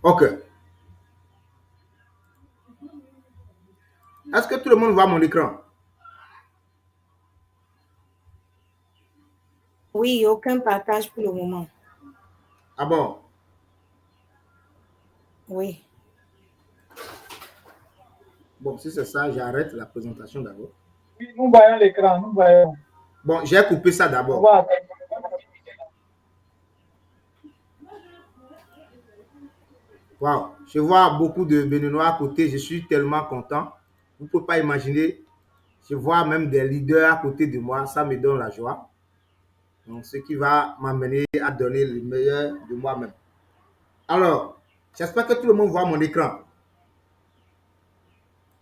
OK. Est-ce que tout le monde voit mon écran? Oui, aucun partage pour le moment. Ah bon? Oui. Bon, si c'est ça, j'arrête la présentation d'abord. Oui, nous voyons l'écran, nous voyons. Bon, j'ai coupé ça On d'abord. va Wow. Je vois beaucoup de Béninois à côté. Je suis tellement content. Vous ne pouvez pas imaginer. Je vois même des leaders à côté de moi. Ça me donne la joie. Donc, ce qui va m'amener à donner le meilleur de moi-même. Alors, j'espère que tout le monde voit mon écran.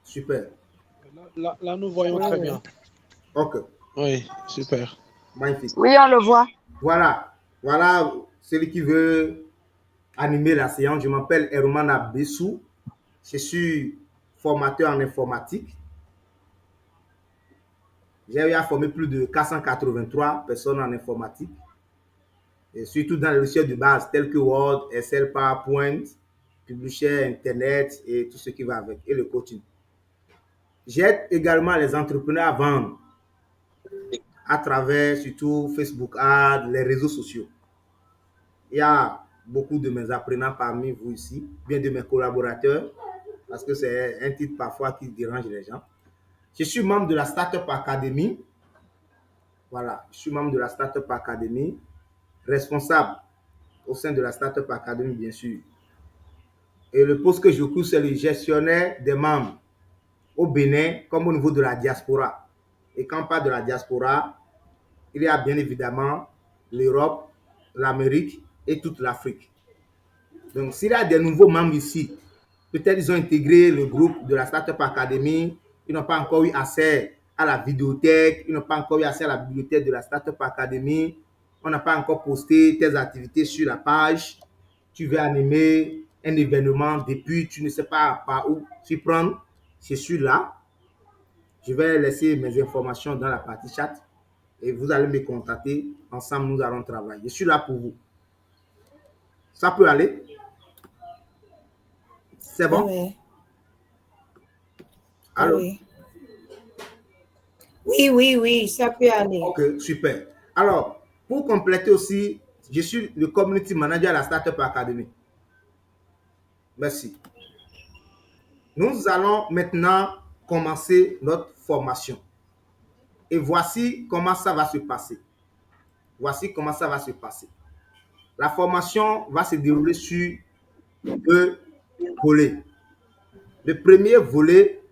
Super. Là, nous voyons Oui, très oui. bien. OK. Oui, super. Magnifique. Oui, on le voit. Voilà. Voilà celui qui veut animer la séance. Je m'appelle Hermana Bessou. Je suis formateur en informatique. J'ai eu à former plus de 483 personnes en informatique, et surtout dans les logiciels de base tels que Word, Excel, PowerPoint, Publisher, Internet et tout ce qui va avec, et le coaching. J'aide également les entrepreneurs à vendre à travers surtout Facebook Ads, les réseaux sociaux. Il y a beaucoup de mes apprenants parmi vous ici, bien de mes collaborateurs, parce que c'est un titre parfois qui dérange les gens. Je suis membre de la Startup Academy. Voilà, je suis membre de la Startup Academy, responsable au sein de la Startup Academy, bien sûr. Et le poste que j'occupe, c'est le gestionnaire des membres au Bénin comme au niveau de la diaspora. Et quand on parle de la diaspora, il y a bien évidemment l'Europe, l'Amérique et toute l'Afrique. Donc, s'il y a des nouveaux membres ici, peut-être ils ont intégré le groupe de la Startup Academy, ils n'ont pas encore eu accès à la vidéothèque, ils n'ont pas encore eu accès à la bibliothèque de la Startup Academy, on n'a pas encore posté tes activités sur la page, tu veux animer un événement depuis, tu ne sais pas par où s'y prendre, je suis là, je vais laisser mes informations dans la partie chat et vous allez me contacter, ensemble nous allons travailler. Je suis là pour vous. Ça peut aller? C'est Oui, bon? oui. Allô? Oui. Oui, oui, oui, ça peut aller. Ok, super. Alors, pour compléter aussi, je suis le community manager à la Startup Academy. Merci. Nous allons maintenant commencer notre formation. Et voici comment ça va se passer. Voici comment ça va se passer. La formation va se dérouler sur deux volets. Le premier volet,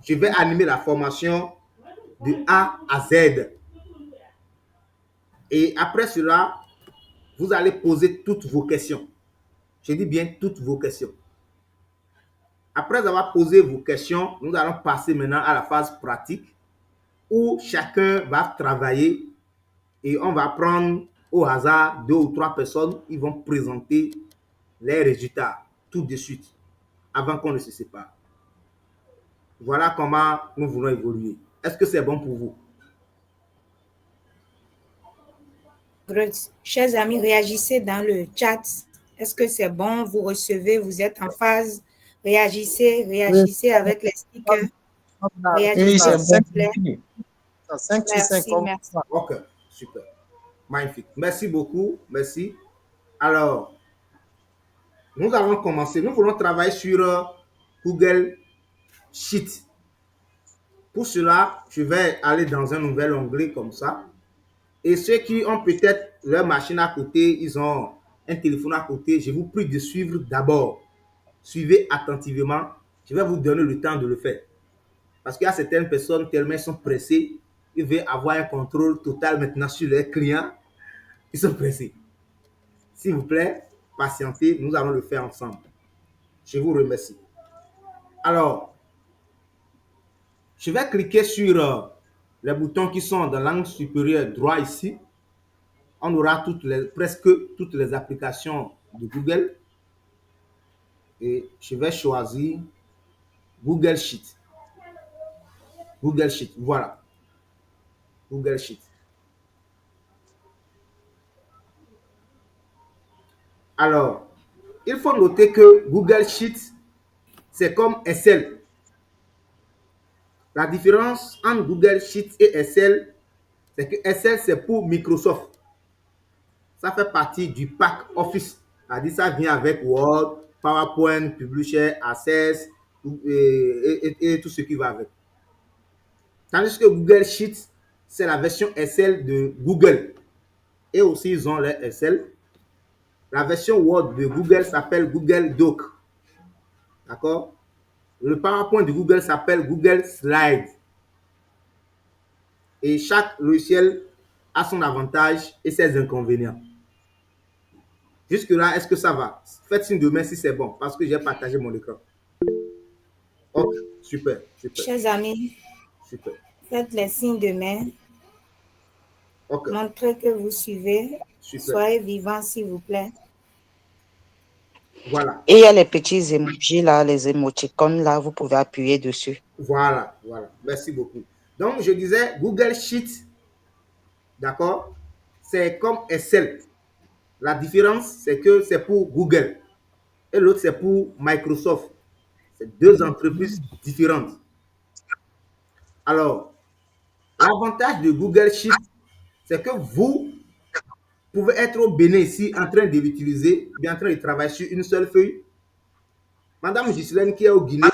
je vais animer la formation de A à Z. Et après cela, vous allez poser toutes vos questions. Je dis bien toutes vos questions. Après avoir posé vos questions, nous allons passer maintenant à la phase pratique où chacun va travailler et on va prendre au hasard 2 ou 3 personnes qui vont présenter les résultats tout de suite avant qu'on ne se sépare. Voilà comment nous voulons évoluer. Est-ce que c'est bon pour vous? Chers amis, réagissez dans le chat. Est-ce que c'est bon? Vous recevez, vous êtes en phase. Réagissez, réagissez avec les stickers. Oui, Réagissez, c'est s'il vous 5 plaît. 5 sur 5. Merci, merci. Ok, super. Magnifique. Merci beaucoup. Merci. Alors, nous allons commencer. Nous voulons travailler sur Google Sheet. Pour cela, je vais aller dans un nouvel onglet comme ça. Et ceux qui ont peut-être leur machine à côté, ils ont un téléphone à côté, je vous prie de suivre d'abord. Suivez attentivement. Je vais vous donner le temps de le faire. Parce qu'il y a certaines personnes tellement sont pressées, ils veulent avoir un contrôle total maintenant sur leurs clients. Ils sont pressés. S'il vous plaît, patientez, nous allons le faire ensemble. Je vous remercie. Alors, je vais cliquer sur les boutons qui sont dans l'angle supérieur droit ici. On aura presque toutes les applications de Google. Et je vais choisir Google Sheet. Google Sheet, voilà. Google Sheet. Alors, il faut noter que Google Sheets, c'est comme Excel. La différence entre Google Sheets et Excel, c'est que Excel, c'est pour Microsoft. Ça fait partie du pack Office. C'est-à-dire, ça vient avec Word, PowerPoint, Publisher, Access et tout ce qui va avec. Tandis que Google Sheets, c'est la version Excel de Google. Et aussi, ils ont leur Excel. La version Word de Google s'appelle Google Doc. D'accord? Le PowerPoint de Google s'appelle Google Slide. Et chaque logiciel a son avantage et ses inconvénients. Jusque-là, est-ce que ça va? Faites signe de main si c'est bon, parce que j'ai partagé mon écran. Ok, super, super. Chers amis, super. faites les signes de main. Okay. Montrez que vous suivez. Super. Soyez vivants, s'il vous plaît. Voilà. Et il y a les petits emojis là, les émoticônes là, vous pouvez appuyer dessus. Voilà, voilà. Merci beaucoup. Donc, je disais, Google Sheets, d'accord, c'est comme Excel. La différence, c'est que c'est pour Google et l'autre, c'est pour Microsoft. C'est deux entreprises différentes. Alors, l'avantage de Google Sheets, c'est que vous pouvez être au Bénin ici en train de l'utiliser, bien en train de travailler sur une seule feuille. Madame Ghislaine qui est au Guinée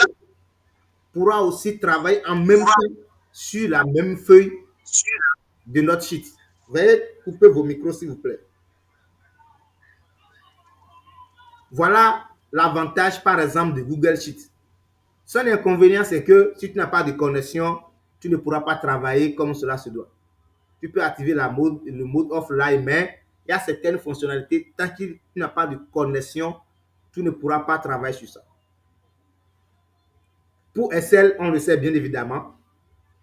pourra aussi travailler en même temps sur la même feuille de notre sheet. Veuillez couper vos micros s'il vous plaît. Voilà l'avantage par exemple de Google Sheets. Son inconvénient, c'est que si tu n'as pas de connexion, tu ne pourras pas travailler comme cela se doit. Tu peux activer le mode offline, mais il y a certaines fonctionnalités, tant que tu n'as pas de connexion, tu ne pourras pas travailler sur ça. Pour Excel, on le sait bien évidemment.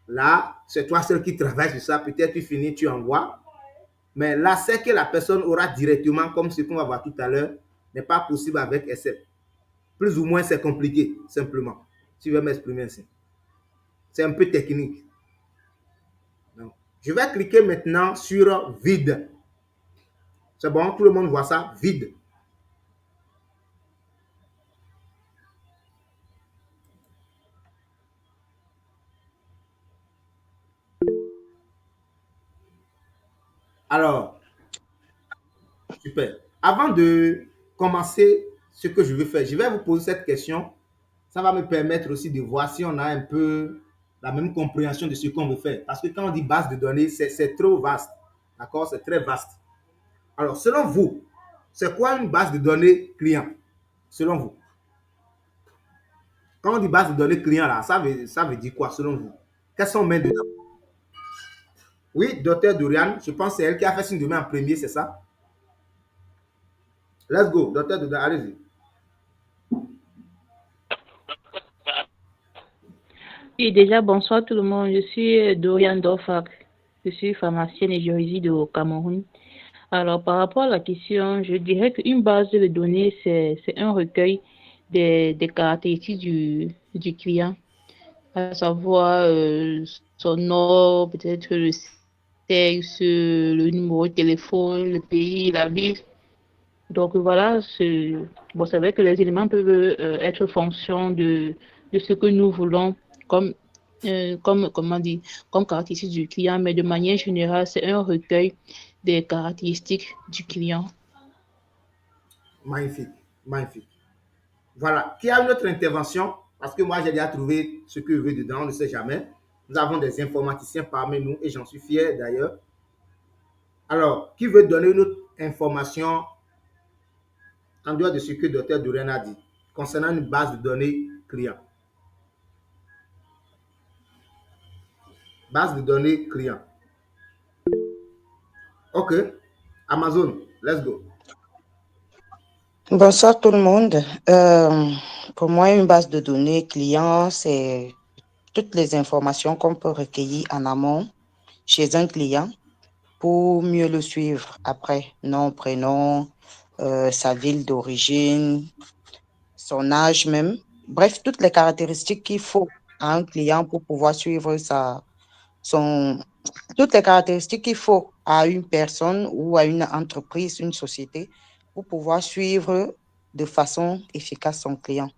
Là, c'est toi seul qui travaille sur ça. Peut-être tu finis, tu envoies. Mais l'accès que la personne aura directement, comme ce qu'on va voir tout à l'heure, n'est pas possible avec Excel. Plus ou moins, c'est compliqué, simplement. Si je vais m'exprimer ainsi. C'est un peu technique. Donc, je vais cliquer maintenant sur vide. C'est bon, tout le monde voit ça, vide. Alors, super. Avant de commencer ce que je veux faire, je vais vous poser cette question. Ça va me permettre aussi de voir si on a un peu la même compréhension de ce qu'on veut faire. Parce que quand on dit base de données, c'est trop vaste. D'accord? C'est très vaste. Alors, selon vous, c'est quoi une base de données client? Selon vous? Quand on dit base de données client, là, ça veut dire quoi selon vous? Quels sont mes dedans? Oui, docteur Dorian, je pense que c'est elle qui a fait signe de main en premier, c'est ça? Let's go, docteur Dorian, allez-y. Oui, déjà, bonsoir tout le monde. Je suis Dorian Dorfak. Je suis pharmacienne et je réside au Cameroun. Alors, par rapport à la question, je dirais qu'une base de données, c'est un recueil des caractéristiques du client, à savoir son nom, peut-être le sexe, le numéro de téléphone, le pays, la ville. Donc voilà, c'est vrai que les éléments peuvent être fonction de ce que nous voulons comme, comment dire, comme caractéristiques du client, mais de manière générale, c'est un recueil des caractéristiques du client. Magnifique, magnifique. Voilà. Qui a une autre intervention? Parce que moi, j'ai déjà trouvé ce que je veux dedans, on ne sait jamais. Nous avons des informaticiens parmi nous et j'en suis fier d'ailleurs. Alors, qui veut donner une autre information en dehors de ce que le docteur Dorian a dit concernant une base de données client? Base de données client. OK. Amazon, let's go. Bonsoir tout le monde. Pour moi, une base de données client, c'est toutes les informations qu'on peut recueillir en amont chez un client pour mieux le suivre après. Nom, prénom, sa ville d'origine, son âge même. Bref, toutes les caractéristiques qu'il faut à un client pour pouvoir suivre toutes les caractéristiques qu'il faut à une personne ou à une entreprise, une société, pour pouvoir suivre de façon efficace son client.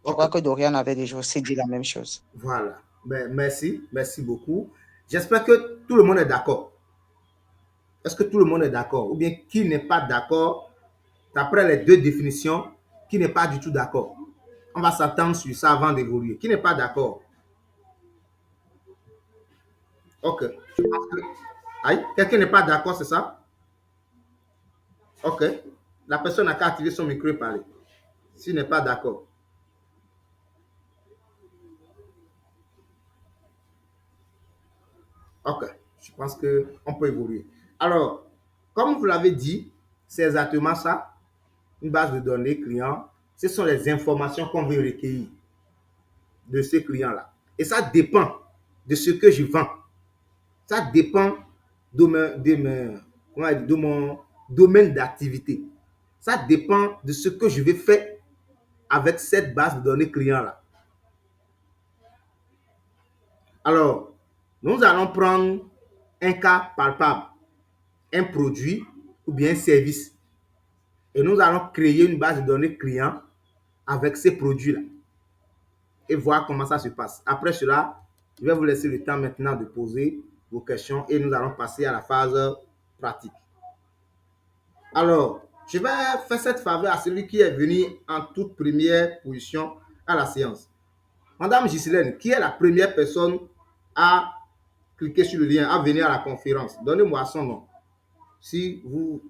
Je Ok. crois que Dorian avait déjà aussi dit la même chose. Voilà. Ben, merci beaucoup. J'espère que tout le monde est d'accord. Est-ce que tout le monde est d'accord? Ou bien qui n'est pas d'accord, d'après les deux définitions, qui n'est pas du tout d'accord? On va s'attendre sur ça avant d'évoluer. Qui n'est pas d'accord? Ok. Je pense que... Aïe, quelqu'un n'est pas d'accord, c'est ça? Ok. La personne n'a qu'à activer son micro et parler. S'il n'est pas d'accord. Ok. Je pense qu'on peut évoluer. Alors, comme vous l'avez dit, c'est exactement ça. Une base de données client. Ce sont les informations qu'on veut recueillir de ces clients-là. Et ça dépend de ce que je vends. Ça dépend de mon domaine d'activité. Ça dépend de ce que je vais faire avec cette base de données client-là. Alors, nous allons prendre un cas palpable, un produit ou bien un service. Et nous allons créer une base de données client avec ces produits-là et voir comment ça se passe. Après cela, je vais vous laisser le temps maintenant de poser vos questions et nous allons passer à la phase pratique. Alors, je vais faire cette faveur à celui qui est venu en toute première position à la séance. Madame Ghislaine, qui est la première personne à cliquer sur le lien, à venir à la conférence? Donnez-moi son nom, si vous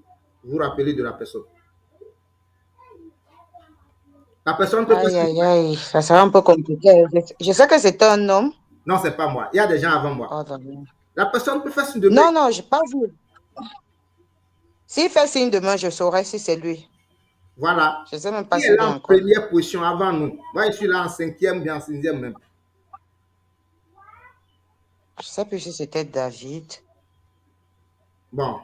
vous rappelez de la personne. La personne peut... Aïe, ça sera un peu compliqué. Je sais que c'est un homme. Non, c'est pas moi. Il y a des gens avant moi. Oh, la personne peut faire signe de main. Non, je n'ai pas vu. S'il fait signe de main, je saurai si c'est lui. Voilà. Je ne sais même pas si s'il est est là en encore. première position avant nous. Moi, je suis là en 5e, bien en 6e même. Je ne sais plus si c'était David. Bon.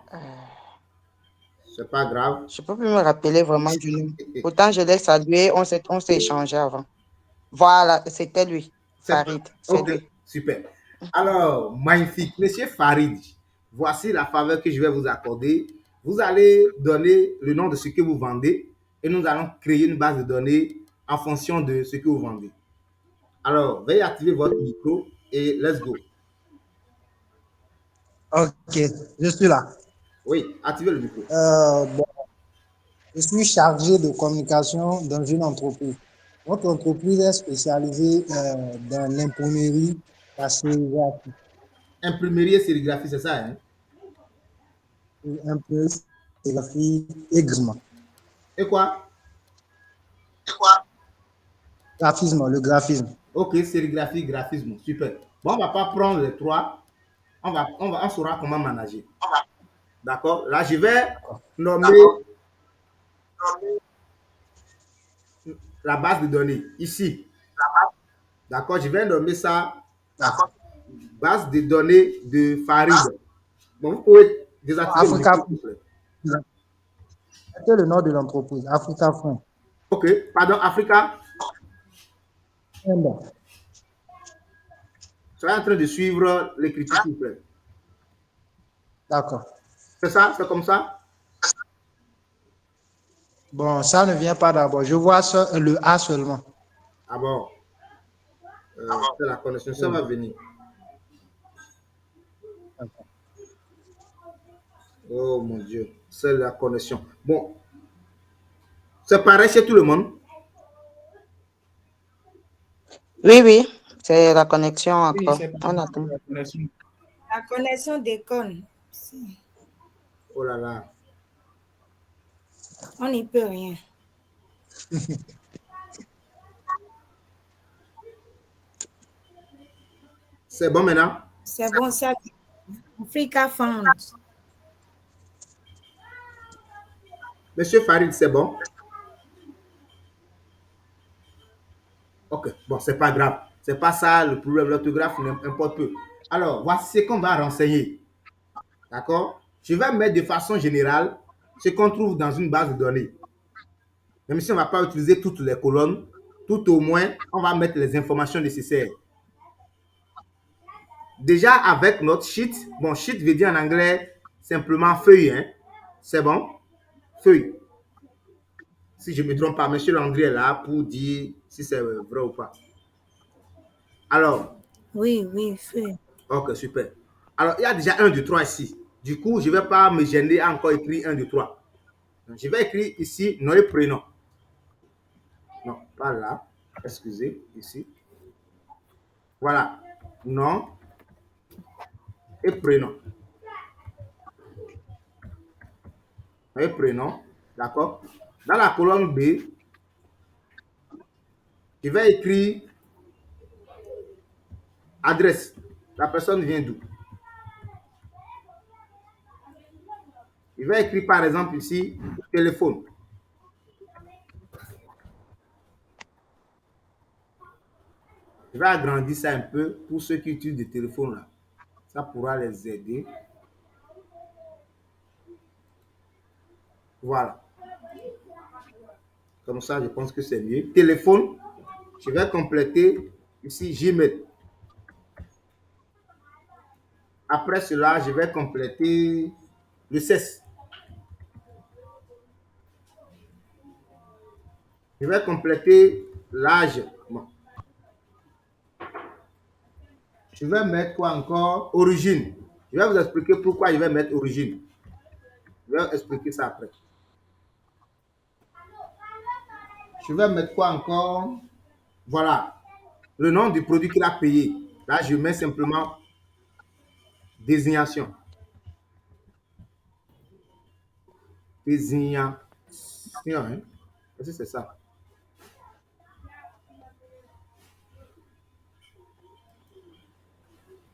C'est pas grave. Je ne peux plus me rappeler vraiment du nom. Pourtant, je l'ai salué, on s'est échangé avant. Voilà, c'était lui, Farid. C'est lui. Super. Alors, magnifique. Monsieur Farid, voici la faveur que je vais vous accorder. Vous allez donner le nom de ce que vous vendez et nous allons créer une base de données en fonction de ce que vous vendez. Alors, veuillez activer votre micro et let's go. Ok, je suis là. Oui, activez le micro. Bon, je suis chargé de communication dans une entreprise. Notre entreprise est spécialisée dans l'imprimerie, la sérigraphie. Imprimerie et sérigraphie, c'est ça, hein? Imprimerie, sérigraphie et graphisme. Et quoi? Graphisme, le graphisme. Ok, sérigraphie, graphisme, super. Bon, on ne va pas prendre les trois. On saura comment manager. D'accord? Là, je vais nommer la base de données ici. D'accord? Je vais nommer ça base de données de Farid. Bon, vous pouvez désactiver le micro, s'il vous plaît. C'est le nom de l'entreprise, Africa Front. Ok, pardon, Africa. Soyez en train de suivre l'écriture, s'il vous plaît. D'accord. C'est ça? C'est comme ça? Bon, ça ne vient pas d'abord. Je vois le A seulement. Ah bon? C'est la connexion. Ça va venir. Oh mon Dieu, c'est la connexion. Bon, c'est pareil chez tout le monde? Oui, c'est la connexion encore. Oui, on attend. La connexion déconne. Oh là là. On n'y peut rien. C'est bon maintenant? C'est bon, ça. Africa Fund. Monsieur Farid, c'est bon? Ok, bon, c'est pas grave. C'est pas ça le problème. L'orthographe n'importe peu. Alors, voici ce qu'on va renseigner. D'accord? Je vais mettre de façon générale ce qu'on trouve dans une base de données. Même si on ne va pas utiliser toutes les colonnes, tout au moins, on va mettre les informations nécessaires. Déjà avec notre sheet, bon, sheet veut dire en anglais simplement feuille, hein? C'est bon? Feuille. Si je ne me trompe pas, M. Landry est là pour dire si c'est vrai ou pas. Alors, Oui, oui, feu. ok, super. Alors, il y a déjà 1, 2, 3 ici. Du coup, je ne vais pas me gêner à encore écrire 1, 2, 3. Donc, je vais écrire ici nom et prénom. Non, pas là. Excusez, ici. Voilà. Nom et prénom. Nom et prénom. D'accord. Dans la colonne B, je vais écrire adresse. La personne vient d'où? Je vais écrire par exemple ici téléphone. Je vais agrandir ça un peu pour ceux qui utilisent des téléphones là. Ça pourra les aider. Voilà. Comme ça, je pense que c'est mieux. Téléphone, je vais compléter ici Gmail. Après cela, je vais compléter le sexe. Je vais compléter l'âge. Bon. Je vais mettre quoi encore? Origine. Je vais vous expliquer pourquoi je vais mettre origine. Je vais expliquer ça après. Je vais mettre quoi encore? Voilà. Le nom du produit qu'il a payé. Là, je mets simplement désignation. Désignation. Hein? Est-ce que c'est ça?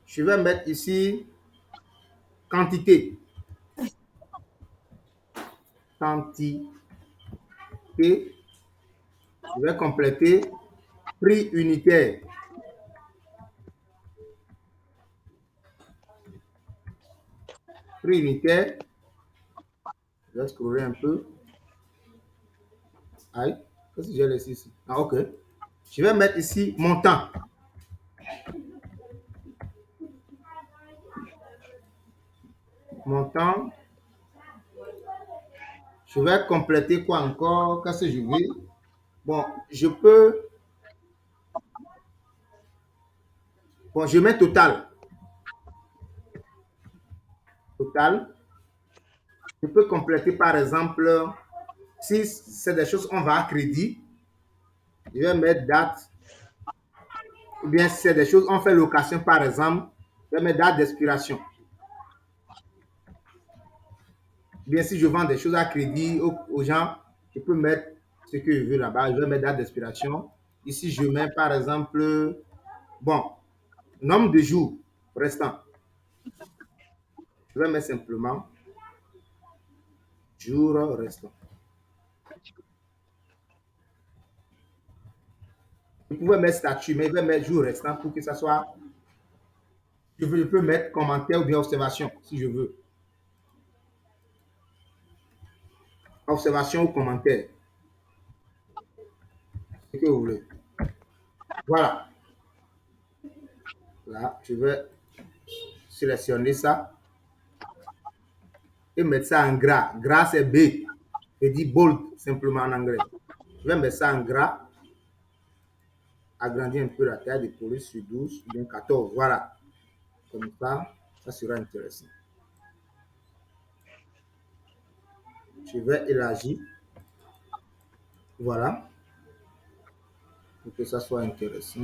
Je vais mettre ici quantité. Quantité. Je vais compléter prix unitaire. Prix unitaire. Je vais scroller un peu. Aïe, qu'est-ce que j'ai laissé ici? Ah, ok. Je vais mettre ici montant. Montant. Je vais compléter quoi encore? Qu'est-ce que je veux? Bon, je peux. Bon, je mets total. Total. Je peux compléter par exemple, si c'est des choses on va à crédit, je vais mettre date. Ou bien si c'est des choses on fait location par exemple, je vais mettre date d'expiration. Bien si je vends des choses à crédit aux gens, je peux mettre ce que je veux là-bas. Je vais mettre date d'expiration. Ici, je mets par exemple, bon, nombre de jours restant. Je vais mettre simplement jours restants. Je pouvais mettre statut, mais je vais mettre jours restants pour que ça soit. Je peux mettre commentaire ou bien observation si je veux. Observation ou commentaire. Ce que vous voulez. Voilà. Là, je vais sélectionner ça et mettre ça en gras. Gras, c'est B. Je dis bold simplement en anglais. Je vais mettre ça en gras. Agrandir un peu la taille de police sur 12, bien 14. Voilà. Comme ça sera intéressant. Je vais élargir. Voilà. Pour que ça soit intéressant.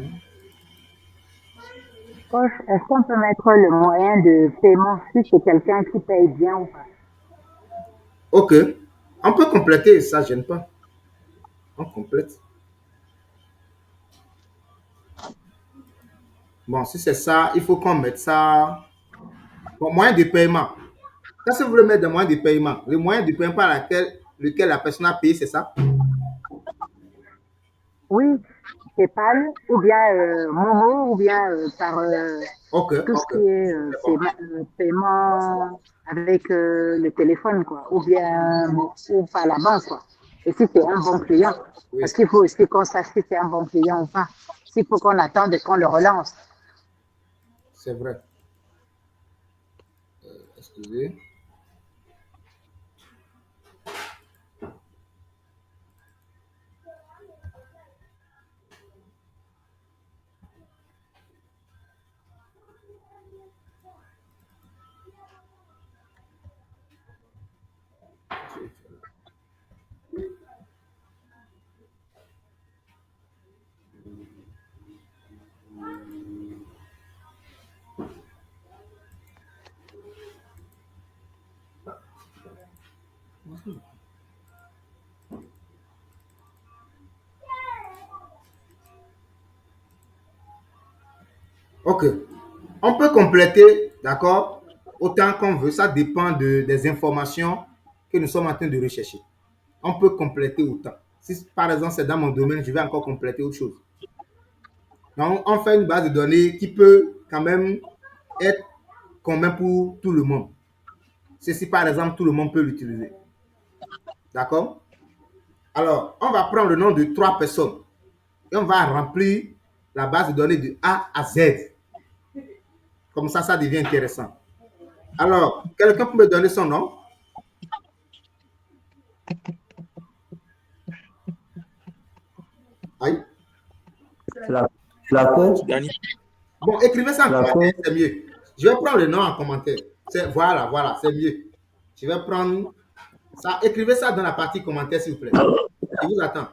Coach, est-ce qu'on peut mettre le moyen de paiement si c'est quelqu'un qui paye bien ou pas? Ok. On peut compléter, ça ne gêne pas. On complète. Bon, si c'est ça, il faut qu'on mette ça. Bon, moyen de paiement. Qu'est-ce que vous voulez mettre de moyen de paiement? Le moyen de paiement par lequel la personne a payé, c'est ça? Oui, PayPal ou bien Momo ou bien par Ok, tout ce ok. qui est C'est bon. paiement avec le téléphone, quoi, ou bien ou par la banque, quoi. Et si c'est un bon client, Oui, parce qu'il faut aussi qu'on sache si c'est un bon client ou pas. S'il faut qu'on attende et qu'on le relance. c'est vrai. Excusez. OK. On peut compléter, d'accord, autant qu'on veut. Ça dépend des informations que nous sommes en train de rechercher. On peut compléter autant. Si par exemple c'est dans mon domaine, je vais encore compléter autre chose. Donc, on fait une base de données qui peut quand même être commun pour tout le monde. Ceci, par exemple, tout le monde peut l'utiliser. D'accord? Alors, on va prendre le nom de 3 personnes et on va remplir la base de données de A à Z. Comme ça devient intéressant. Alors, quelqu'un peut me donner son nom? Aïe. Bon, écrivez ça en commentaire, c'est mieux. Je vais prendre le nom en commentaire. Voilà, c'est mieux. Je vais prendre ça. Écrivez ça dans la partie commentaire, s'il vous plaît. Je vous attends.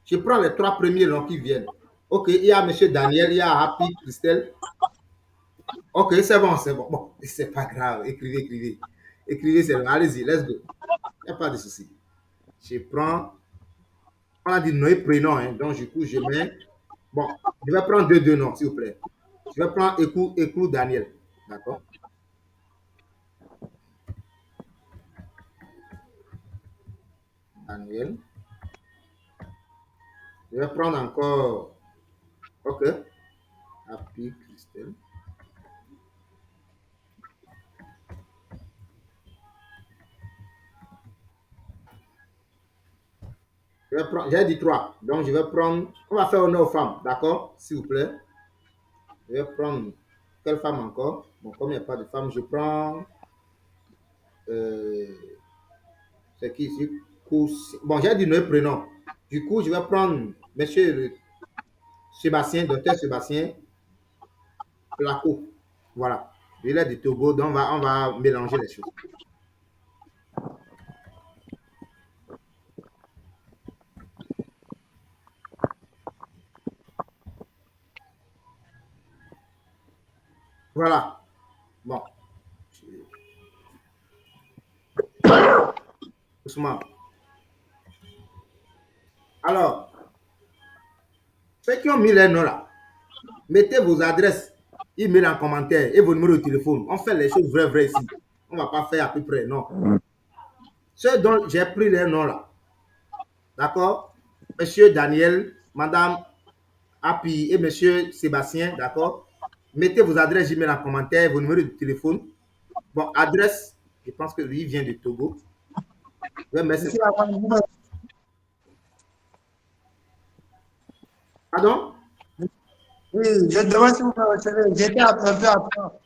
Je prends les 3 premiers noms qui viennent. OK, il y a M. Daniel, il y a Happy, Christelle. OK, c'est bon, c'est bon. Bon, c'est pas grave. Écrivez. Écrivez, c'est bon. Allez-y, let's go. Il n'y a pas de souci. Je prends. On a dit nom et prénom, hein. Donc, du coup, je mets. Bon, je vais prendre deux noms, s'il vous plaît. Je vais prendre Écou Daniel. D'accord? Daniel. Je vais prendre encore. OK. Happy Christelle. J'ai dit 3. Donc, je vais prendre. On va faire honneur aux femmes. D'accord? S'il vous plaît. Je vais prendre. Quelle femme encore? Bon, comme il n'y a pas de femme, je prends. C'est qui ici? Bon, j'ai dit le prénom. Du coup, je vais prendre monsieur Sébastien, docteur Sébastien Placo. Voilà. Il est du Togo, donc on va mélanger les choses. Voilà. Bon. Doucement. Alors, ceux qui ont mis les noms là, mettez vos adresses email en commentaire et vos numéros de téléphone. On fait les choses vraies ici. On ne va pas faire à peu près, non. Ceux dont j'ai pris les noms là, d'accord? Monsieur Daniel, Madame Happy et Monsieur Sébastien, d'accord? Mettez vos adresses email en commentaire, vos numéros de téléphone. Bon, adresse, je pense que lui vient du Togo. Je vais mettre Pardon? Oui, je demande si vous me recevez. J'étais un peu absent.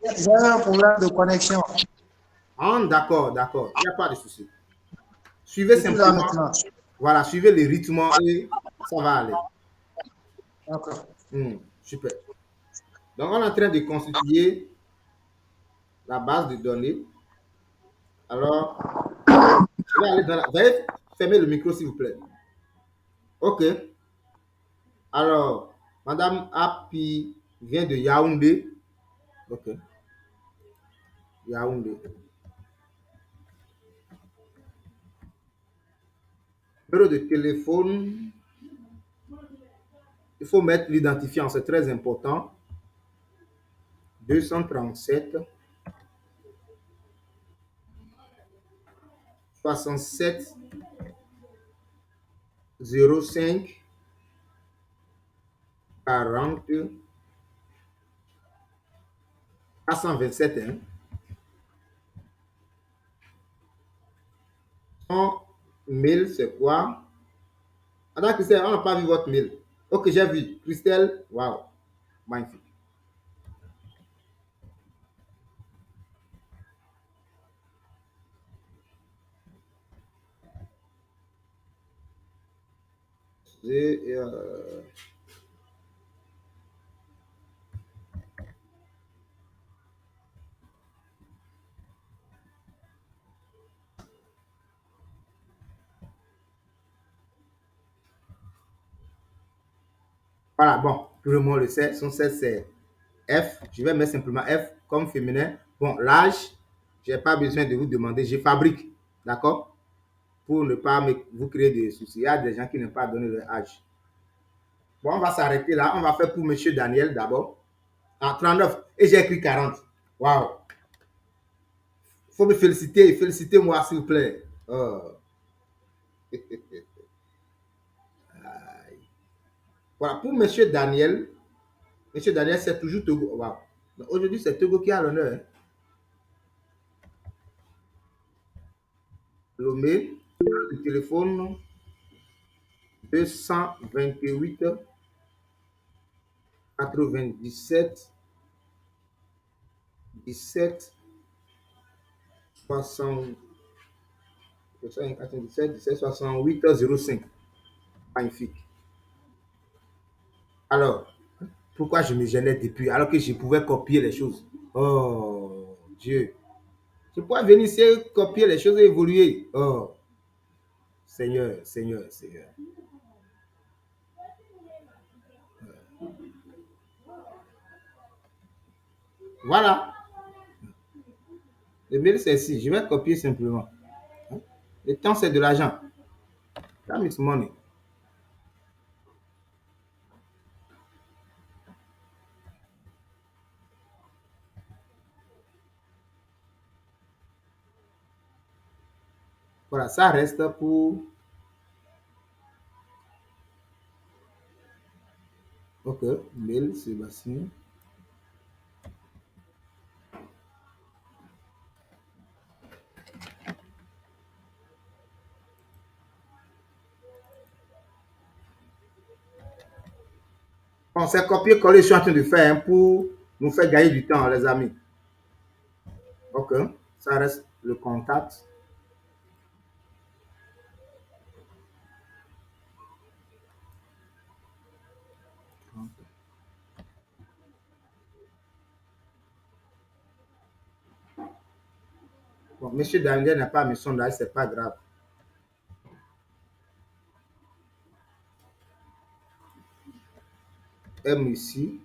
J'avais un problème de connexion. Ah, d'accord. Il n'y a pas de souci. Suivez Je suis là simplement. maintenant. Voilà, suivez les rythmes et ça va aller. D'accord. Super. Donc, on est en train de constituer la base de données. Alors, je vais aller dans la. Veuillez fermer le micro, s'il vous plaît. OK. Alors, Madame Happy vient de Yaoundé. OK. Yaoundé. Numéro de téléphone. Il faut mettre l'identifiant, c'est très important. 237 67 05 40 427. Hein. Son mail, c'est quoi? Attends, Christelle, on n'a pas vu votre mail. Ok, j'ai vu. Christelle, waouh, magnifique. Et, voilà, bon, tout le monde le sait. Son sexe, c'est F. Je vais mettre simplement F comme féminin. Bon, l'âge, je n'ai pas besoin de vous demander. Je fabrique, d'accord? Pour ne pas vous créer des soucis. Il y a des gens qui n'ont pas donné leur âge. Bon, on va s'arrêter là. On va faire pour Monsieur Daniel d'abord. Ah, 39. Et j'ai écrit 40. Waouh. Faut me féliciter. Félicitez-moi, s'il vous plaît. Oh. Voilà, pour Monsieur Daniel, c'est toujours Togo. Wow. Aujourd'hui, c'est Togo qui a l'honneur. Hein. Lomé, le téléphone 228 97 17 60 97 17 68 05. Magnifique. Alors, pourquoi je me gênais depuis alors que je pouvais copier les choses? Oh, Dieu. Je pourrais venir ici, copier les choses et évoluer. Oh, Seigneur, Seigneur, Seigneur. Voilà. Le mail, c'est ici. Je vais copier simplement. Le temps, c'est de l'argent. Time is money. Voilà, ça reste pour... Ok, mail, Sébastien. Bon, c'est copier-coller, je suis en train de faire hein, pour nous faire gagner du temps, les amis. Ok, ça reste le contact. Bon, Monsieur Daniel n'a pas mis sondage, c'est pas grave. M ici.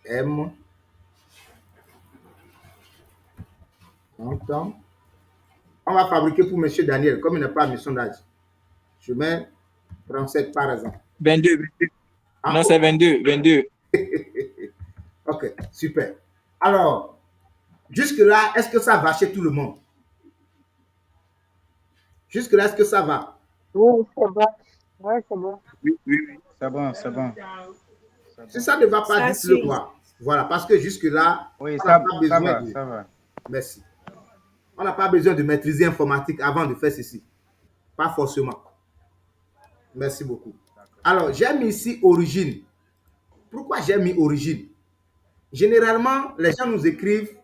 M. Entend. On va fabriquer pour Monsieur Daniel, comme il n'a pas mis sondage. Je mets 37 par exemple. 22. Ah, non, c'est 22. Ok, super. Alors, jusque-là, est-ce que ça va chez tout le monde? Jusque-là, est-ce que ça va? Oui, c'est bon. Oui, c'est bon. Oui, c'est bon, c'est bon. Si ça ne va pas, dites-le moi. Voilà, parce que jusque-là, oui, on n'a pas besoin de... Ça va. Merci. On n'a pas besoin de maîtriser informatique avant de faire ceci. Pas forcément. Merci beaucoup. Alors, j'ai mis ici origine. Pourquoi j'ai mis origine? Généralement, les gens nous écrivent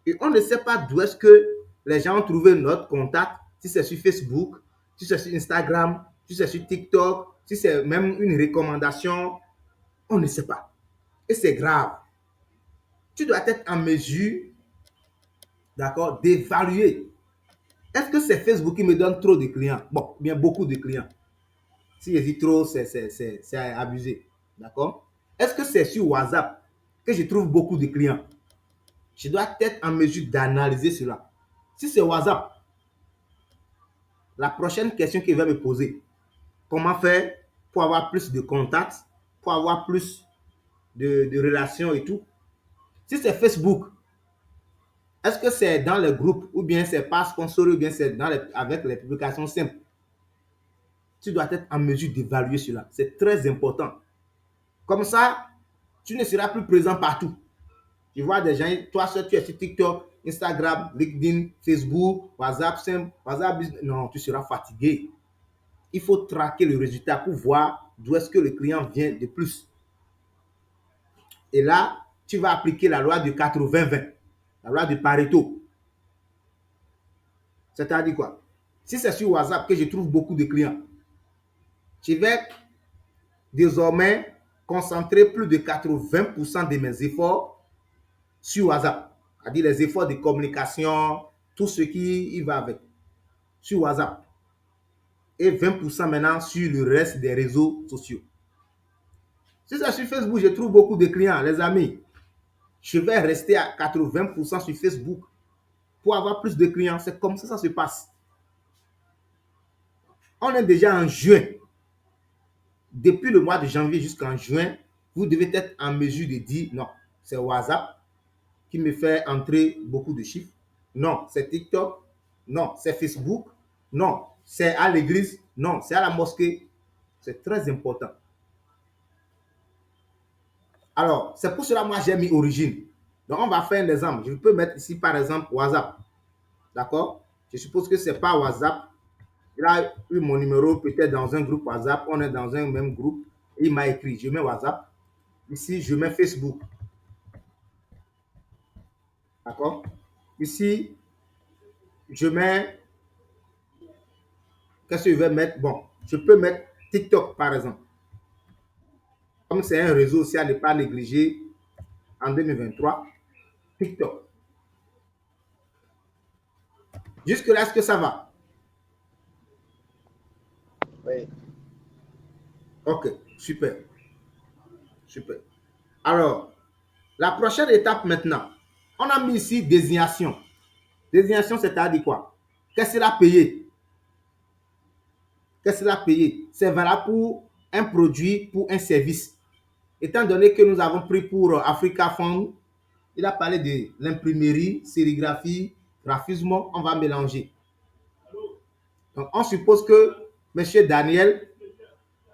et on ne sait pas d'où est-ce que les gens ont trouvé notre contact. Si c'est sur Facebook, si c'est sur Instagram, si c'est sur TikTok, si c'est même une recommandation, on ne sait pas. Et c'est grave. Tu dois être en mesure, d'accord, d'évaluer. Est-ce que c'est Facebook qui me donne trop de clients? Bon, bien beaucoup de clients. Si je dis trop, c'est abusé. D'accord? Est-ce que c'est sur WhatsApp que je trouve beaucoup de clients? Je dois être en mesure d'analyser cela. Si c'est WhatsApp, la prochaine question qu'il va me poser, comment faire pour avoir plus de contacts, pour avoir plus de relations et tout? Si c'est Facebook, est-ce que c'est dans les groupes ou bien c'est pas sponsorisé ou bien c'est avec les publications simples? Tu dois être en mesure d'évaluer cela. C'est très important. Comme ça, tu ne seras plus présent partout. Tu vois des gens, toi seul, tu es sur TikTok, Instagram, LinkedIn, Facebook, WhatsApp, WhatsApp Business. Non, tu seras fatigué. Il faut traquer le résultat pour voir d'où est-ce que le client vient de plus. Et là, tu vas appliquer la loi du 80-20, la loi du Pareto. C'est-à-dire quoi? Si c'est sur WhatsApp que je trouve beaucoup de clients, je vais désormais concentrer plus de 80% de mes efforts sur WhatsApp. C'est-à-dire les efforts de communication, tout ce qui y va avec, sur WhatsApp. Et 20% maintenant sur le reste des réseaux sociaux. Si c'est sur Facebook, je trouve beaucoup de clients, les amis. Je vais rester à 80% sur Facebook pour avoir plus de clients. C'est comme ça que ça se passe. On est déjà en juin. depuis le mois de janvier jusqu'en juin, vous devez être en mesure de dire non, c'est WhatsApp qui me fait entrer beaucoup de chiffres. Non, c'est TikTok. Non, c'est Facebook. Non, c'est à l'église. Non, c'est à la mosquée. C'est très important. Alors, c'est pour cela que moi j'ai mis origine. Donc, on va faire un exemple. Je peux mettre ici, par exemple, WhatsApp. D'accord? Je suppose que ce n'est pas WhatsApp. Il a eu mon numéro peut-être dans un groupe WhatsApp. On est dans un même groupe. Il m'a écrit. Je mets WhatsApp. Ici, je mets Facebook. D'accord? Ici, je mets... Qu'est-ce que je vais mettre? Bon, je peux mettre TikTok, par exemple. Comme c'est un réseau aussi à ne pas négliger en 2023, TikTok. Jusque-là, est-ce que ça va? Oui. Ok, super. Super. Alors, la prochaine étape maintenant, on a mis ici désignation. Désignation, c'est-à-dire quoi? Qu'est-ce qu'il a payé? Qu'est-ce qu'il a payé? C'est valable pour un produit, pour un service. Étant donné que nous avons pris pour Africa Fund, il a parlé de l'imprimerie, sérigraphie, graphisme, on va mélanger. Donc, on suppose que M. Daniel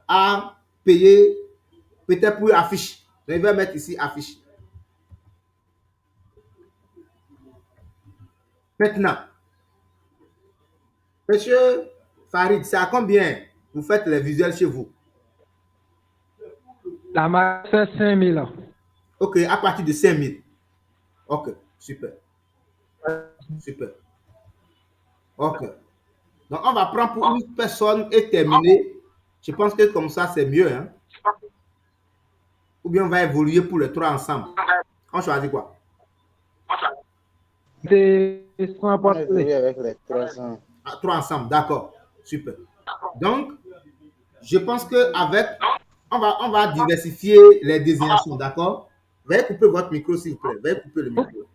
a payé peut-être pour affiche. Donc, il va mettre ici affiche. Maintenant, M. Farid, c'est à combien vous faites les visuels chez vous? La marque, c'est 5 000. Ok, à partir de 5 000. Ok, super. Super. Ok. Donc, on va prendre pour une personne et terminer. Je pense que comme ça, c'est mieux. Hein? Ou bien on va évoluer pour les trois ensemble. On choisit quoi? On évolue avec les 300. Ah, trois ensemble, d'accord. Super. Donc, je pense qu'avec, on va diversifier les désignations, d'accord? Veuillez couper votre micro, s'il vous plaît. Veuillez couper le micro.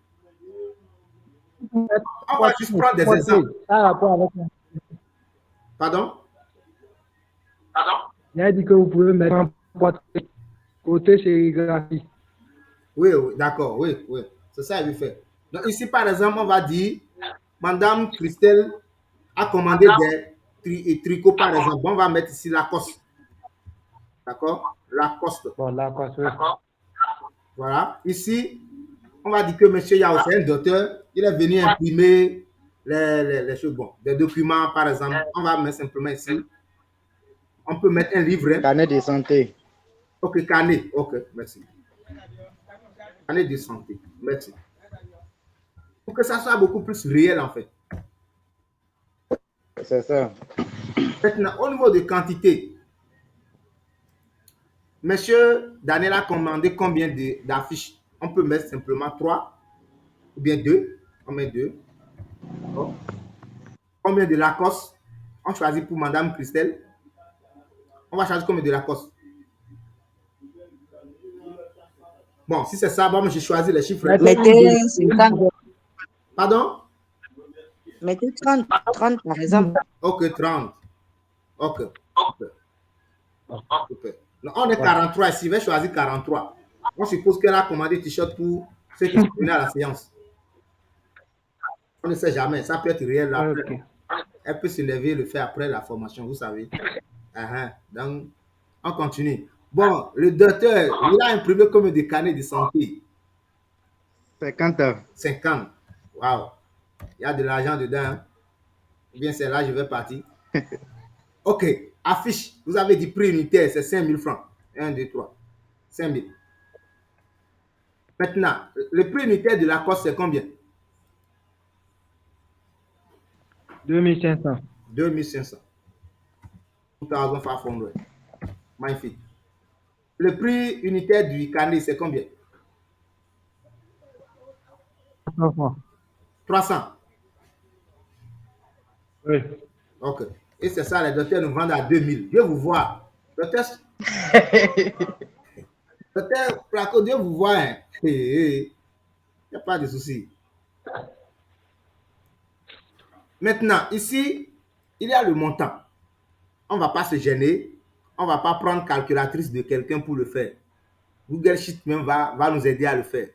On va juste prendre des exemples. Pardon? Il a dit que vous pouvez mettre un portrait côté sérigraphie. Oui, oui, d'accord, oui, oui. C'est ça qu'il veut faire. Donc ici, par exemple, on va dire, Madame Christelle a commandé des tricots, par exemple. On va mettre ici Lacoste. D'accord? Lacoste. Bon, Lacoste, oui. Voilà. Ici, on va dire que M. Yao, c'est un docteur. Il est venu imprimer les choses. Bon, des documents, par exemple. On va mettre simplement ici. On peut mettre un livret. Carnet de santé. Ok, carnet. Ok, merci. Carnet de santé. Merci. Pour que ça soit beaucoup plus réel, en fait. C'est ça. Maintenant, au niveau de quantité, Monsieur Daniel a commandé combien d'affiches? On peut mettre simplement 3 ou bien 2. On met 2. Combien de Lacoste? On choisit pour Madame Christelle. On va choisir combien de Lacoste? Bon, si c'est ça, bon, j'ai choisi les chiffres. Mettez 50. Pardon? Mettez 30 par exemple. Ok, 30. Ok. Super. Donc, on est 43 ici. Je vais choisir 43. On suppose qu'elle a commandé t-shirt pour ceux qui sont venus à la séance. On ne sait jamais. Ça peut être réel après. Okay. Elle peut se lever et le faire après la formation, vous savez. Donc, on continue. Bon, le docteur, il a imprimé combien de carnets de santé? 50. 50. Waouh. Il y a de l'argent dedans. Hein? Ou bien c'est là, je vais partir. Ok. Affiche. Vous avez dit prix unitaire, c'est 5 000 francs. 1, 2, 3. 5 000. Maintenant, le prix unitaire de la Lacoste, c'est combien? 2500. 2500. 2500. Magnifique. Le prix unitaire du carnet, c'est combien? 300. 300. Oui. Ok. Et c'est ça, les docteurs nous vendent à 2000. Dieu vous voit. Docteur Placo, Dieu vous voit. Hein. Il n'y a pas de souci. Maintenant, ici, il y a le montant. On ne va pas se gêner. on ne va pas prendre calculatrice de quelqu'un pour le faire. Google Sheet même va nous aider à le faire.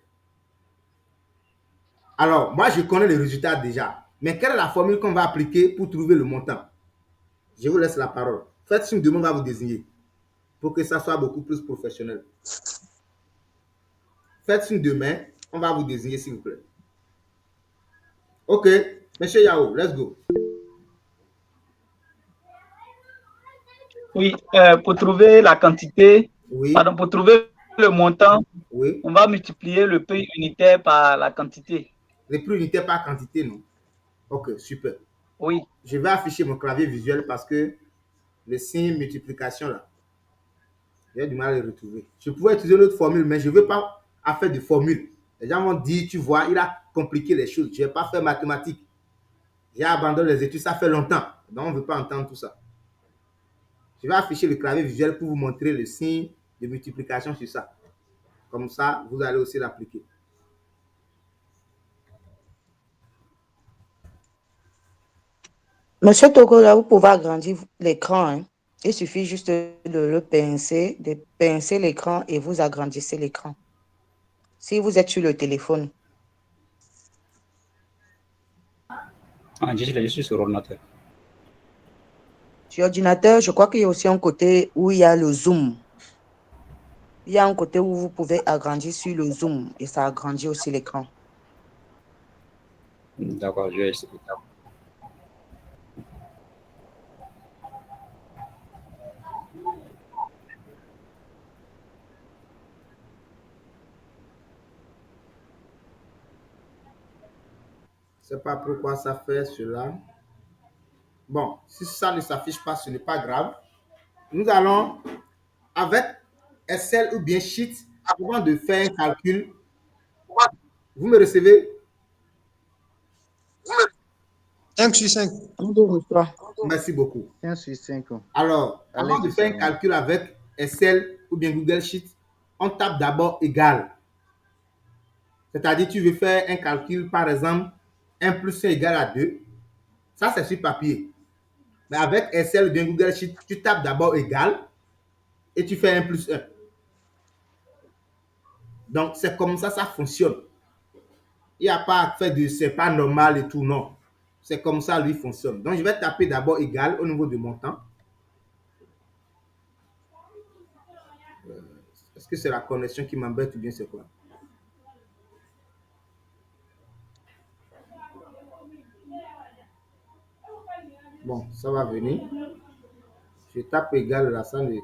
Alors, moi, je connais les résultats déjà. Mais quelle est la formule qu'on va appliquer pour trouver le montant? Je vous laisse la parole. Faites signe de main, on va vous désigner pour que ça soit beaucoup plus professionnel. Faites signe de main, on va vous désigner, s'il vous plaît. OK. Monsieur Yao, let's go. Oui, pour trouver la quantité, Oui. pardon, pour trouver le montant, Oui. on va multiplier le prix unitaire par la quantité. Le prix unitaire par quantité, non? OK, super. Oui. Je vais afficher mon clavier visuel parce que le signe multiplication, là, j'ai du mal à le retrouver. Je pouvais utiliser une autre formule, mais je ne veux pas faire de formule. Les gens vont dire, tu vois, il a compliqué les choses. Je n'ai pas fait mathématiques. J'ai abandonné les études, ça fait longtemps. Donc, on ne veut pas entendre tout ça. Je vais afficher le clavier visuel pour vous montrer le signe de multiplication sur ça. Comme ça, vous allez aussi l'appliquer. Monsieur Togo, là, vous pouvez agrandir l'écran. Hein. Il suffit juste de le pincer, de pincer l'écran et vous agrandissez l'écran. Si vous êtes sur le téléphone. Ah, je suis sur ordinateur. Sur ordinateur, je crois qu'il y a aussi un côté où il y a le zoom. Il y a un côté où vous pouvez agrandir sur le zoom et ça agrandit aussi l'écran. D'accord, je vais essayer. Je ne sais pas pourquoi ça fait cela. Bon, si ça ne s'affiche pas, ce n'est pas grave. Nous allons, avec Excel ou bien Sheet, avant de faire un calcul. Vous me recevez? 5 sur 5. Merci beaucoup. 5 sur 5. Alors, avant de faire un calcul avec Excel ou bien Google Sheet, on tape d'abord égal. C'est-à-dire, tu veux faire un calcul, par exemple, 1 plus 1 égale à 2. Ça, c'est sur papier. Mais avec Excel ou bien Google Sheet, tu tapes d'abord égal et tu fais 1 plus 1. Donc, c'est comme ça fonctionne. Il n'y a pas à faire de c'est pas normal et tout, non. C'est comme ça, lui, fonctionne. Donc, je vais taper d'abord égal au niveau de mon temps. Est-ce que c'est la connexion qui m'embête ou bien c'est quoi? Bon, ça va venir. Je tape égal là, ça ne...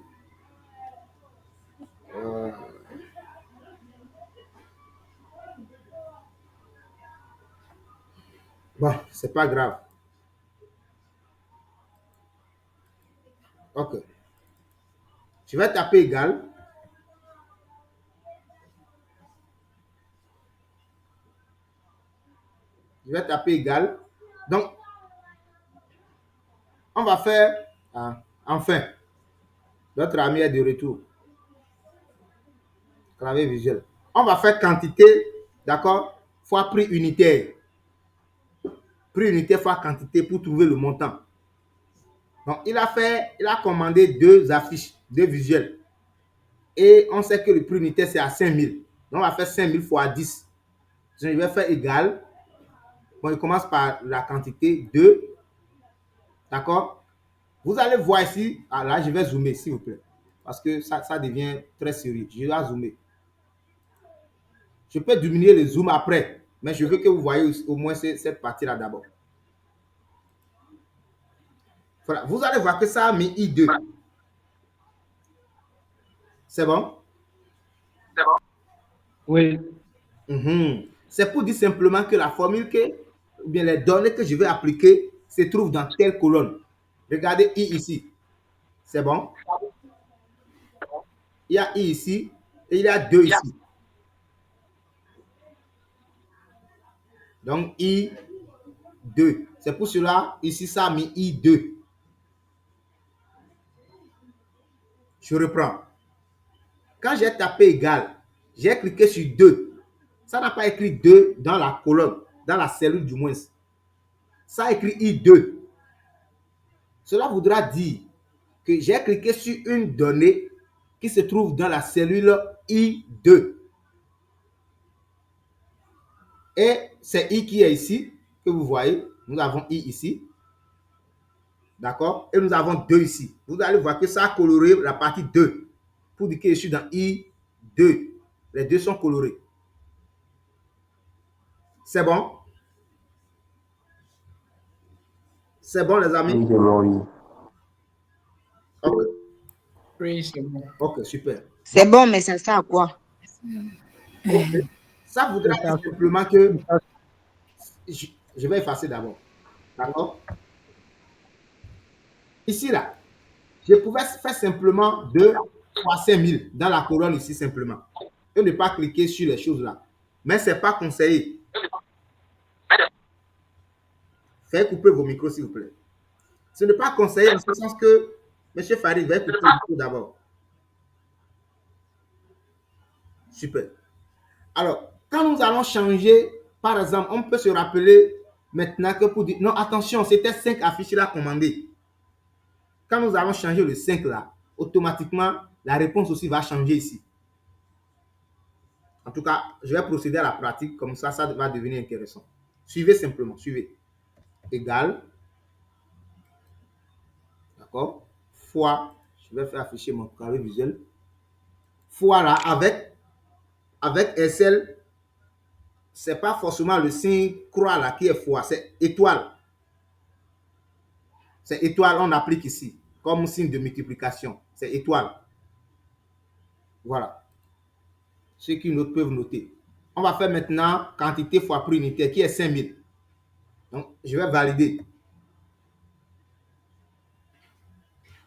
Bon, c'est pas grave. OK. Je vais taper égal. Je vais taper égal. Donc, on va faire... enfin, notre ami est de retour. Clavier visuel. On va faire quantité, d'accord, fois prix unitaire. Prix unitaire fois quantité pour trouver le montant. Donc, il a commandé 2 affiches, 2 visuels. Et on sait que le prix unitaire, c'est à 5000. Donc, on va faire 5000 fois 10. Je vais faire égal. Bon, il commence par la quantité 2. D'accord? Vous allez voir ici. Ah, là, je vais zoomer, s'il vous plaît. Parce que ça devient très sérieux. Je vais zoomer. Je peux diminuer le zoom après. Mais je veux que vous voyez au moins cette partie-là d'abord. Voilà. Vous allez voir que ça a mis I2. C'est bon? C'est bon. Oui. C'est pour dire simplement que la formule ou bien les données que je vais appliquer se trouvent dans telle colonne. Regardez I ici. C'est bon? Il y a I ici et il y a 2 ici. Donc, I2. C'est pour cela, ici, ça a mis I2. Je reprends. Quand j'ai tapé égal, j'ai cliqué sur 2. Ça n'a pas écrit 2 dans la colonne, dans la cellule du moins. Ça a écrit I2. Cela voudra dire que j'ai cliqué sur une donnée qui se trouve dans la cellule I2. Et c'est I qui est ici, que vous voyez. Nous avons I ici. D'accord? Et nous avons 2 ici. Vous allez voir que ça a coloré la partie 2 pour dire que je suis dans I2. Les deux sont colorés. C'est bon? C'est bon, les amis? Oui, c'est bon, oui. Ok. Oui, c'est bon. Ok, super. C'est bon, mais ça sert à quoi? Okay. Ça voudra dire simplement que je vais effacer d'abord. D'accord? Ici, là, je pouvais faire simplement 2 fois 5000 dans la colonne ici simplement. Et ne pas cliquer sur les choses là. Mais ce n'est pas conseillé. Faites couper vos micros, s'il vous plaît. Ce n'est pas conseillé en ce sens que M. Farid va couper le micro d'abord. Super. Alors, quand nous allons changer, par exemple, on peut se rappeler maintenant que pour dire, non, attention, c'était 5 affiches là commandées. Quand nous allons changer le 5 là, automatiquement, la réponse aussi va changer ici. En tout cas, je vais procéder à la pratique, comme ça, ça va devenir intéressant. Suivez simplement, suivez. Égal, d'accord, fois, je vais faire afficher mon carré visuel, fois là, avec SL, c'est pas forcément le signe croix là qui est fois, c'est étoile. C'est étoile, on applique ici, comme signe de multiplication. C'est étoile. Voilà. Ceux qui notent peuvent noter. On va faire maintenant quantité fois prix unitaire qui est 5000. Donc, je vais valider.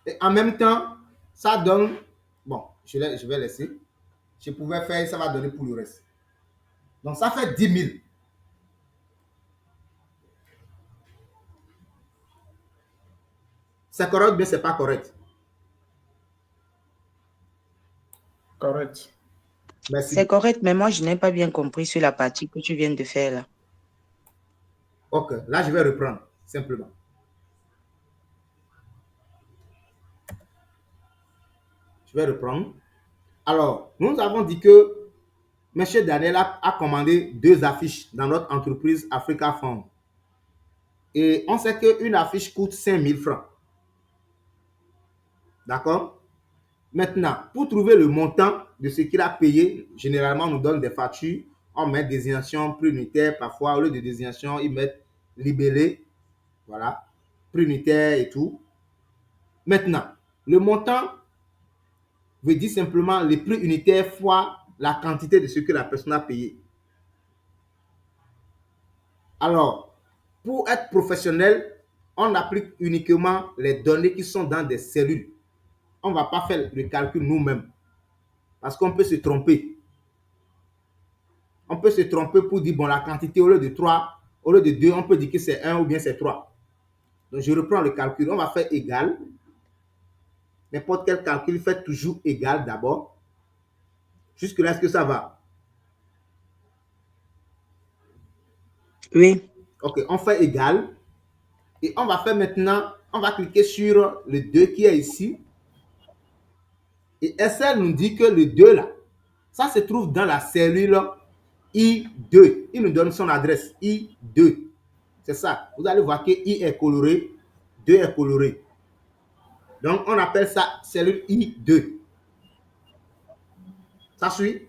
Et en même temps, ça donne... Bon, je vais laisser. Je pouvais faire, ça va donner pour le reste. Donc, ça fait 10 000. C'est correct ou bien c'est pas correct? Correct. Merci. C'est correct, mais moi, je n'ai pas bien compris sur la partie que tu viens de faire là. Ok, là, je vais reprendre, simplement. Je vais reprendre. Alors, nous avons dit que M. Daniel a commandé 2 affiches dans notre entreprise Africa Fund. Et on sait qu'une affiche coûte 5 000 francs. D'accord? Maintenant, pour trouver le montant de ce qu'il a payé, généralement, on nous donne des factures. On met désignation, prix unitaire. Parfois, au lieu de désignation, ils mettent libellé. Voilà. Prix unitaire et tout. Maintenant, le montant veut dire simplement le prix unitaire fois la quantité de ce que la personne a payé. Alors, pour être professionnel, on applique uniquement les données qui sont dans des cellules. On ne va pas faire le calcul nous-mêmes. Parce qu'on peut se tromper. On peut se tromper pour dire, bon, la quantité, au lieu de 3, au lieu de 2, on peut dire que c'est 1 ou bien c'est 3. Donc, je reprends le calcul. On va faire égal. N'importe quel calcul, fait toujours égal d'abord. Jusque-là, est-ce que ça va? Oui. Ok, on fait égal. Et on va faire maintenant, on va cliquer sur le 2 qui est ici. Et SL nous dit que le 2 là, ça se trouve dans la cellule I2. Il nous donne son adresse I2. C'est ça. Vous allez voir que I est coloré, 2 est coloré. Donc, on appelle ça cellule I2. Ça suit?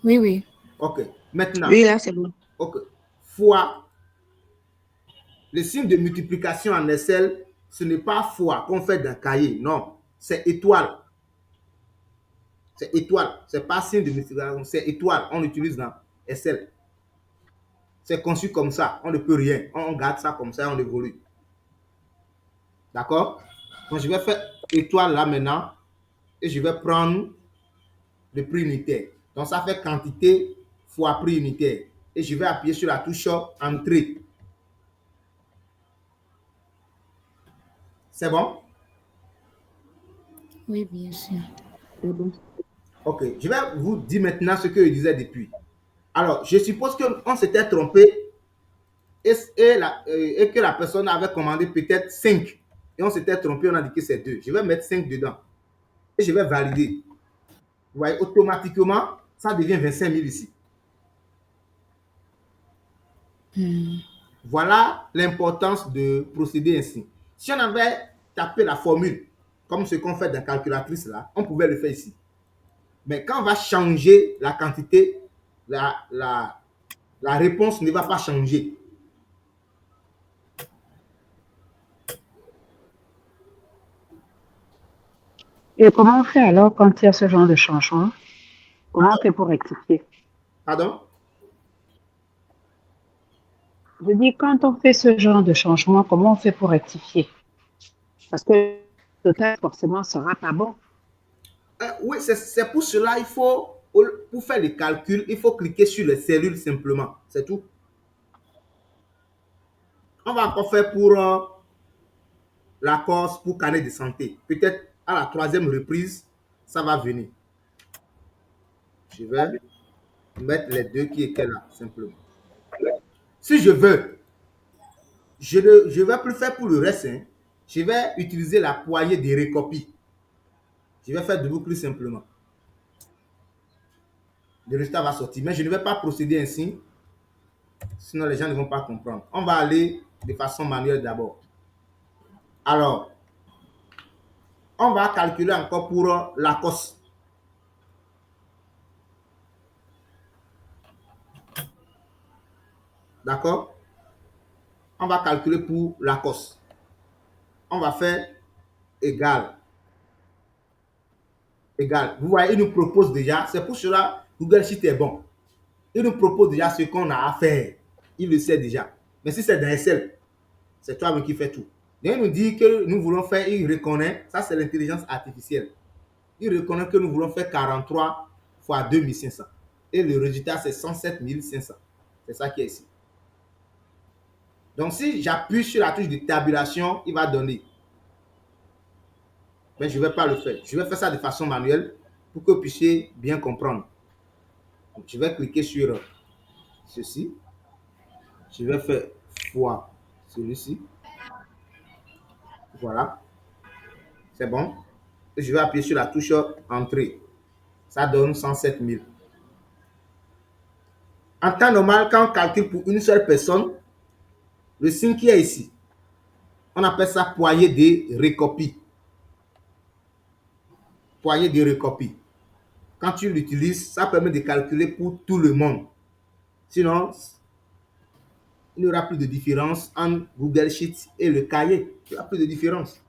Oui, oui. Ok. Maintenant. Oui, là, c'est bon. Ok. Fois. Le signe de multiplication en SL, ce n'est pas fois qu'on fait d'un cahier. Non. C'est étoile. C'est étoile. Ce n'est pas signe de multiplication. C'est étoile. On l'utilise dans SL. C'est conçu comme ça. On ne peut rien. On garde ça comme ça et on évolue. D'accord? Donc, je vais faire étoile là maintenant. Et je vais prendre le prix unitaire. Donc, ça fait quantité fois prix unitaire. Et je vais appuyer sur la touche entrée. C'est bon? Oui, bien sûr. C'est bon. Ok. Je vais vous dire maintenant ce que je disais depuis. Alors, je suppose qu'on s'était trompé et que la personne avait commandé peut-être 5. et on s'était trompé, on a dit que c'est 2. Je vais mettre 5 dedans et je vais valider. Vous voyez, automatiquement, ça devient 25 000 ici. Voilà l'importance de procéder ainsi. Si on avait tapé la formule, comme ce qu'on fait dans la calculatrice là, on pouvait le faire ici. Mais quand on va changer la quantité, la réponse ne va pas changer. Et comment on fait alors quand il y a ce genre de changement? Comment on fait pour rectifier? Pardon? Je dis, quand on fait ce genre de changement, comment on fait pour rectifier? Parce que le total, forcément, sera pas bon. Oui, c'est pour cela, il faut, pour faire les calculs, il faut cliquer sur les cellules simplement. C'est tout. On va encore faire pour la Corse, pour carnet de santé. Peut-être à la 3e reprise, ça va venir. Je vais mettre les 2 qui étaient là, simplement. Si je veux, je ne vais plus faire pour le reste. Hein. Je vais utiliser la poignée de recopie. Je vais faire double-clic simplement. Le résultat va sortir. Mais je ne vais pas procéder ainsi. Sinon, les gens ne vont pas comprendre. On va aller de façon manuelle d'abord. Alors, on va calculer encore pour la COS. D'accord? On va calculer pour la COS. On va faire égal. Égal. Vous voyez, il nous propose déjà. C'est pour cela Google Sheet est bon. Il nous propose déjà ce qu'on a à faire. Il le sait déjà. Mais si c'est dans Excel, c'est toi-même qui fais tout. Donc, il nous dit que nous voulons faire, il reconnaît, ça c'est l'intelligence artificielle. Il reconnaît que nous voulons faire 43 fois 2500. Et le résultat, c'est 107 500. C'est ça qui est ici. Donc, si j'appuie sur la touche de tabulation, il va donner. Mais je ne vais pas le faire. Je vais faire ça de façon manuelle pour que vous puissiez bien comprendre. Donc, je vais cliquer sur ceci. Je vais faire fois celui-ci. Voilà. C'est bon. Et je vais appuyer sur la touche entrée. Ça donne 107 000. En temps normal, quand on calcule pour une seule personne, le signe qui est ici, on appelle ça poignée de recopie. Poignée de recopie. Quand tu l'utilises, ça permet de calculer pour tout le monde. Sinon, il n'y aura plus de différence entre Google Sheets et le cahier. Il n'y aura plus de différence.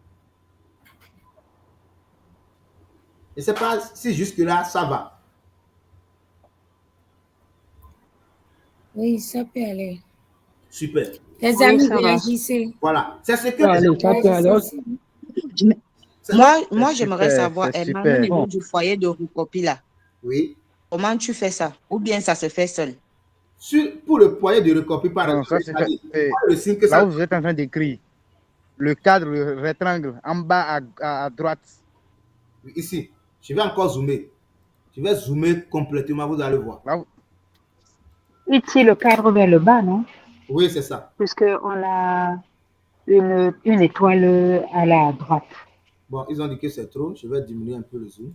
Je ne sais pas si jusque-là, ça va. Oui, ça peut aller. Super. Les Oui, amis, ça va. réagissez. Voilà. C'est ce que... Allez, ça peut aller. Moi, j'aimerais super, savoir, c'est Maman, super. au niveau du foyer de recopie là, Oui. comment tu fais ça? Ou bien ça se fait seul? Pour le poignet de recopie, par Non, exemple, ça, c'est le signe que là ça... où vous êtes en train d'écrire. Le cadre, le rectangle, en bas à droite. Ici, je vais encore zoomer. Je vais zoomer complètement, vous allez voir. Là où- Il tire le cadre vers le bas, non? Oui, c'est ça. Puisqu'on a une étoile à la droite. Bon, ils ont dit que c'est trop. Je vais diminuer un peu le zoom.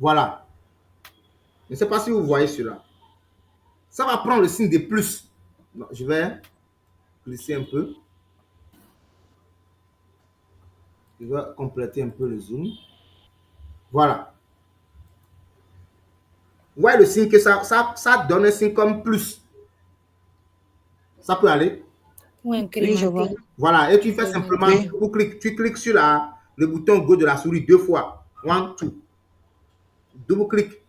Voilà. Je ne sais pas si vous voyez cela. Ça va prendre le signe de plus. Non, je vais glisser un peu. Je vais compléter un peu le zoom. Voilà. Vous voyez le signe que ça donne un signe comme plus. Ça peut aller? Pour Oui, je vois. incrémenter. Voilà. Et tu fais simplement, Oui. tu cliques sur le bouton gauche de la souris 2 fois. 1, 2. Double-clic.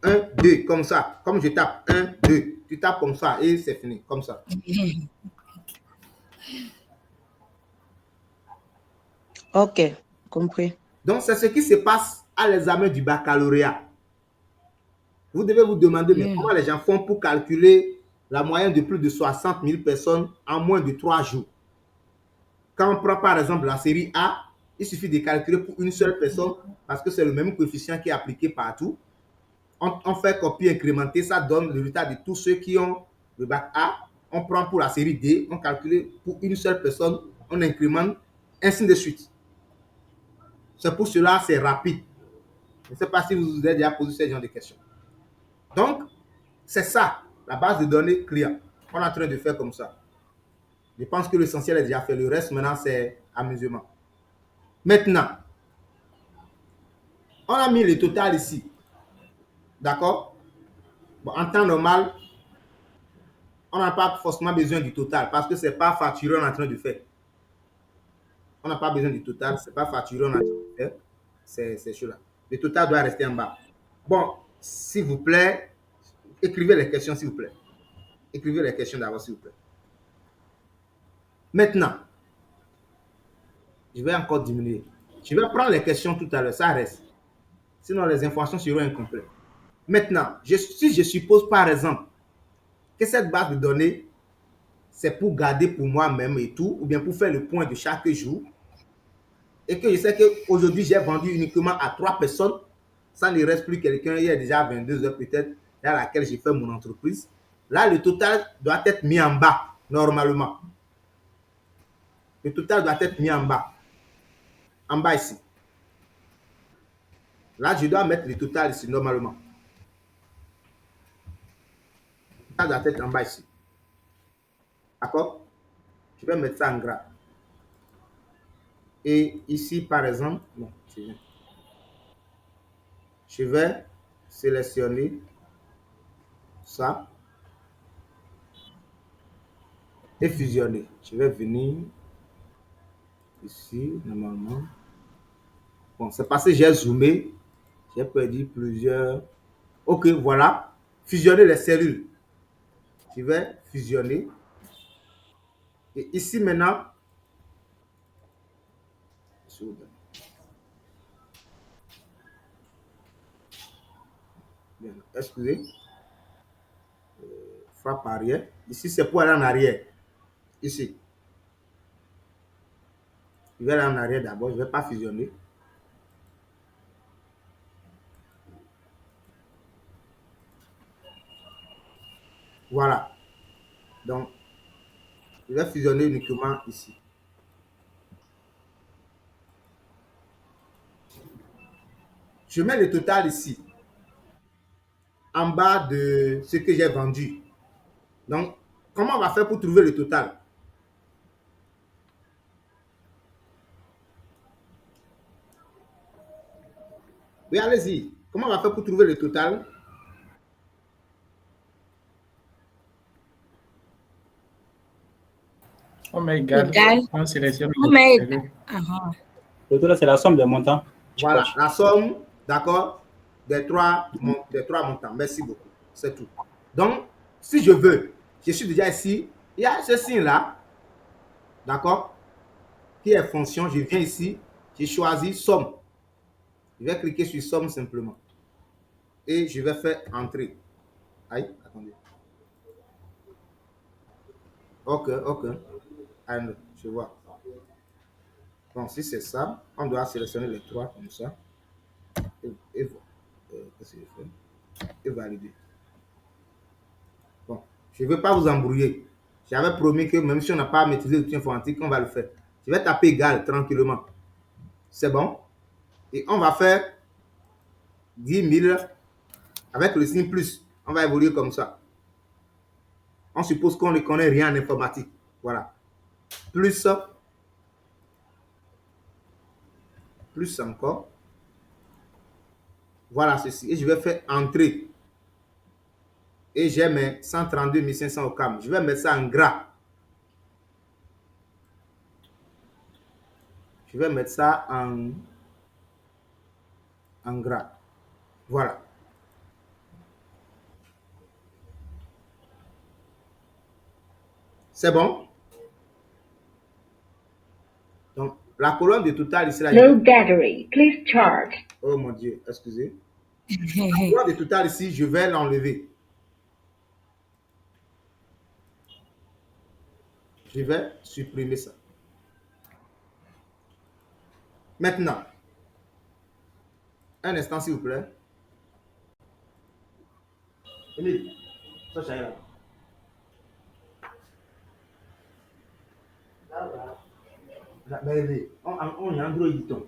1, 2, comme ça. Comme je tape. 1, 2. Tu tapes comme ça et c'est fini. Comme ça. Ok, compris. Donc, c'est ce qui se passe à l'examen du baccalauréat. Vous devez vous demander, mais comment les gens font pour calculer la moyenne de plus de 60 000 personnes en moins de 3 jours? Quand on prend par exemple la série A, il suffit de calculer pour une seule personne parce que c'est le même coefficient qui est appliqué partout. On fait copier incrémenter, ça donne le résultat de tous ceux qui ont le bac A. on prend pour la série D, on calcule pour une seule personne, on incrémente, ainsi de suite. C'est pour cela c'est rapide. Je ne sais pas si vous vous êtes déjà posé ce genre de questions. Donc, c'est ça, la base de données client. On est en train de faire comme ça. Je pense que l'essentiel est déjà fait. Le reste, maintenant, c'est amusement. Maintenant, on a mis le total ici. D'accord? Bon, en temps normal, on n'a pas forcément besoin du total parce que ce n'est pas facturé, on est en train de faire. On n'a pas besoin du total, ce n'est pas facturé, on est en train de faire. C'est cela. Le total doit rester en bas. Bon, s'il vous plaît, écrivez les questions, s'il vous plaît. Écrivez les questions d'abord, s'il vous plaît. Maintenant, je vais encore diminuer. Je vais prendre les questions tout à l'heure, ça reste. Sinon, les informations seront incomplètes. Maintenant, si je suppose par exemple que cette base de données, c'est pour garder pour moi-même et tout, ou bien pour faire le point de chaque jour, et que je sais qu'aujourd'hui, j'ai vendu uniquement à 3 personnes, ça ne reste plus quelqu'un, il y a déjà 22 heures peut-être, à laquelle j'ai fait mon entreprise. Là, le total doit être mis en bas, normalement. Le total doit être mis en bas ici. Là, je dois mettre le total ici, normalement. Le total doit être en bas ici. D'accord? Je vais mettre ça en gras. Et ici, par exemple, bon, je vais sélectionner ça et fusionner. Je vais venir ici, normalement. Bon, c'est parce que j'ai zoomé. J'ai perdu plusieurs. Ok, voilà. Fusionner les cellules. Je vais fusionner. Et ici maintenant, bien, excusez, frappe arrière. Ici, c'est pour aller en arrière. Ici. Je vais aller en arrière d'abord. Je ne vais pas fusionner. Voilà. Donc, je vais fusionner uniquement ici. Je mets le total ici, en bas de ce que j'ai vendu. Donc, comment on va faire pour trouver le total? Oui, allez-y. Comment on va faire pour trouver le total? On met égal. Égal. On sélectionne. On met égal. Le total, c'est la somme des montants. Voilà, la somme, d'accord, des trois montants. Merci beaucoup. C'est tout. Donc, si je veux, je suis déjà ici. Il y a ce signe-là, d'accord, qui est fonction. Je viens ici, j'ai choisi somme. Je vais cliquer sur somme simplement. Et je vais faire entrer. Aïe, attendez. Ok. Ah, non, je vois. Donc, si c'est ça, on doit sélectionner les trois comme ça. Qu'est-ce que je fais? Et valider. Bon, je ne veux pas vous embrouiller. J'avais promis que même si on n'a pas maîtrisé l'outil informatique, on va le faire. Je vais taper égal tranquillement. C'est bon? Et on va faire 10 000 avec le signe plus. On va évoluer comme ça. On suppose qu'on ne connaît rien en informatique. Voilà. Plus encore. Voilà ceci. Et je vais faire entrer. Et j'ai mes 132 500 au CAM. Je vais mettre ça en gras. Je vais mettre ça en gras. Voilà. C'est bon? Donc, la colonne de total ici. No gallery, please chart. Oh mon Dieu, excusez. La colonne de total ici, je vais l'enlever. Je vais supprimer ça. Maintenant, un instant s'il vous plaît. Émile, ça là. On y a Android, donc.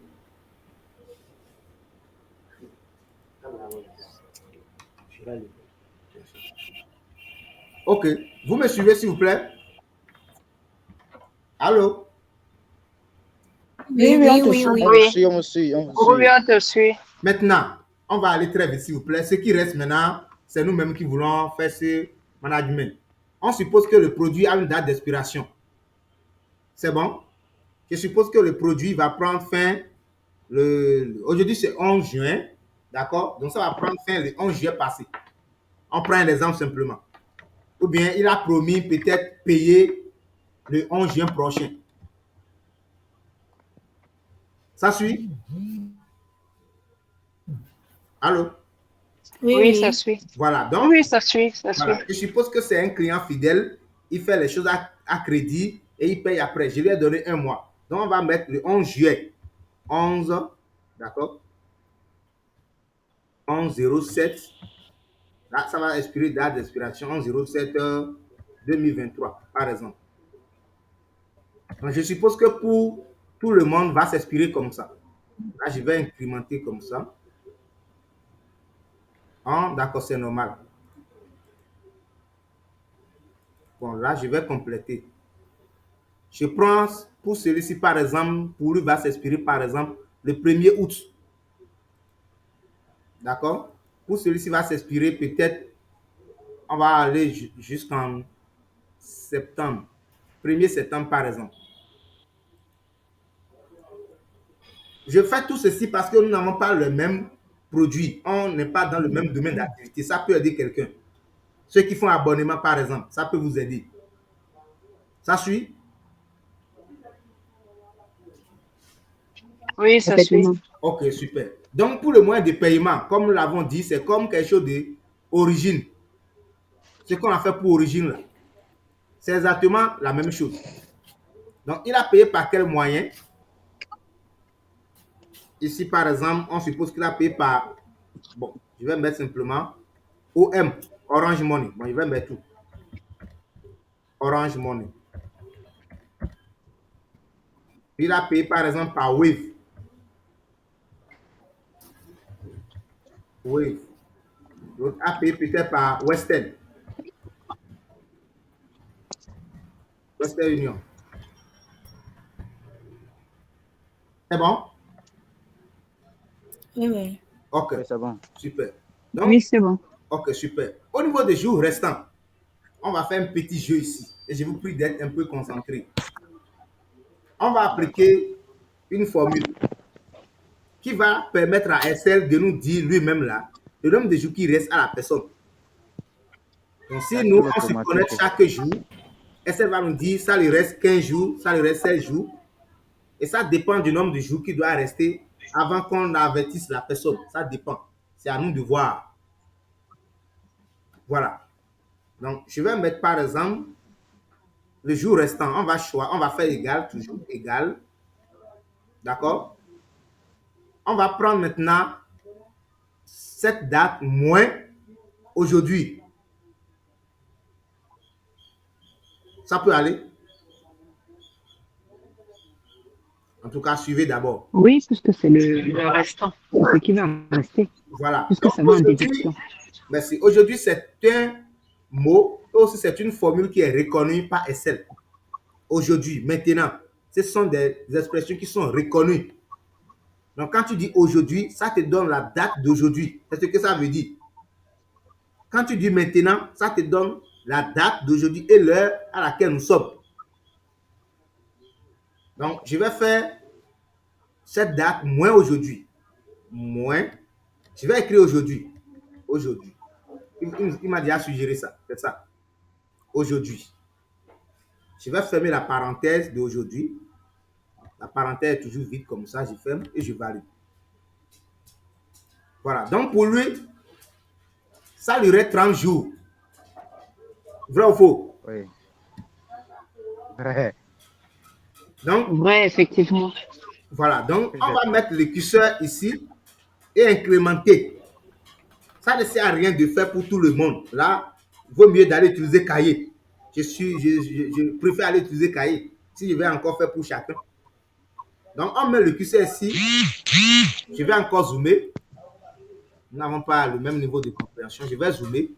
Ok, vous me suivez s'il vous plaît? Allô? Oui, oui, on te suit. On vous suit, on vous suit, on vous Oui, suit. on te suit. Maintenant, on va aller très vite s'il vous plaît. Ce qui reste maintenant, c'est nous-mêmes qui voulons faire ce management. On suppose que le produit a une date d'expiration. C'est bon? Je suppose que le produit va prendre fin aujourd'hui c'est 11 juin, d'accord? Donc ça va prendre fin le 11 juillet passé. On prend un exemple simplement. Ou bien il a promis peut-être payer le 11 juin prochain. Ça suit? Allô? Oui, ça suit. Voilà, donc Oui, ça suit, ça suit. voilà. Je suppose que c'est un client fidèle, il fait les choses à crédit et il paye après. Je lui ai donné un mois. Donc on va mettre le 11 juillet. 11, d'accord? 11-07. Là, ça va expirer, date d'expiration 11-07 2023, par exemple. Donc, je suppose que pour tout le monde va s'expirer comme ça. Là, je vais incrémenter comme ça. D'accord, c'est normal. Bon, là, je vais compléter. Je prends pour celui-ci, par exemple, pour lui va s'expirer, par exemple, le 1er août. D'accord? Pour celui-ci va s'expirer peut-être, on va aller jusqu'en septembre. 1er septembre, par exemple. Je fais tout ceci parce que nous n'avons pas le même produit. On n'est pas dans le même domaine d'activité. Ça peut aider quelqu'un. Ceux qui font abonnement, par exemple, ça peut vous aider. Ça suit? Oui, ça suit. Ok, super. Donc, pour le moyen de paiement, comme nous l'avons dit, c'est comme quelque chose d'origine. Ce qu'on a fait pour origine, là, c'est exactement la même chose. Donc, il a payé par quel moyen? Ici, par exemple, on suppose qu'il a payé par... Bon, je vais mettre simplement OM, Orange Money. Bon, je vais mettre tout. Orange Money. Il a payé, par exemple, par Wave. Wave. Donc, il a payé peut-être par Western. Western Union. C'est bon? Oui. Ok. Oui, c'est bon. Super. Donc, Oui, c'est bon. ok, super. Au niveau des jours restants, on va faire un petit jeu ici. Et je vous prie d'être un peu concentré. On va appliquer une formule qui va permettre à Excel de nous dire lui-même là le nombre de jours qui reste à la personne. Donc, si nous, on se connecte chaque jour, Excel va nous dire ça lui reste 15 jours, ça lui reste 16 jours. Et ça dépend du nombre de jours qui doit rester avant qu'on avertisse la personne. Ça dépend. C'est à nous de voir. Voilà. Donc, je vais mettre par exemple le jour restant. On va faire égal, toujours égal. D'accord? On va prendre maintenant cette date moins aujourd'hui. Ça peut aller? En tout cas, suivez d'abord. Oui, puisque c'est le restant, ce qui va rester. Voilà. Puisque ça va en déduction. Merci. Aujourd'hui, c'est un mot, aussi c'est une formule qui est reconnue par Excel. Aujourd'hui, maintenant, ce sont des expressions qui sont reconnues. Donc, quand tu dis aujourd'hui, ça te donne la date d'aujourd'hui. C'est ce que ça veut dire. Quand tu dis maintenant, ça te donne la date d'aujourd'hui et l'heure à laquelle nous sommes. Donc, je vais faire cette date moins aujourd'hui. Moins. Je vais écrire aujourd'hui. Aujourd'hui. Il m'a déjà suggéré ça. C'est ça. Aujourd'hui. Je vais fermer la parenthèse d'aujourd'hui. La parenthèse est toujours vide comme ça. Je ferme et je valide. Voilà. Donc, pour lui, ça lui reste 30 jours. Vrai ou faux? Oui. Vrai. Donc, vrai, effectivement. Voilà. Donc, on va mettre le curseur ici et incrémenter. Ça ne sert à rien de faire pour tout le monde. Là, il vaut mieux d'aller utiliser cahier. Je préfère aller utiliser cahier. si je vais encore faire pour chacun. Donc, on met le curseur ici. Je vais encore zoomer. Nous n'avons pas le même niveau de compréhension. Je vais zoomer.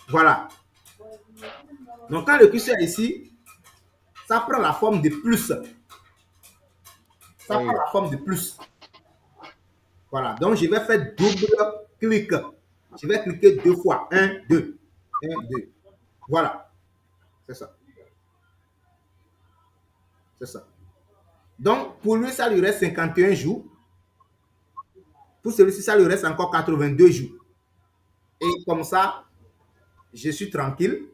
Voilà. Donc, quand le curseur est ici, ça prend la forme de plus. Ça prend la forme de plus. Voilà. Donc, je vais faire double clic. Je vais cliquer 2 fois. 1, 2. 1, 2. Voilà. C'est ça. C'est ça. Donc, pour lui, ça lui reste 51 jours. Pour celui-ci, ça lui reste encore 82 jours. Et comme ça, je suis tranquille.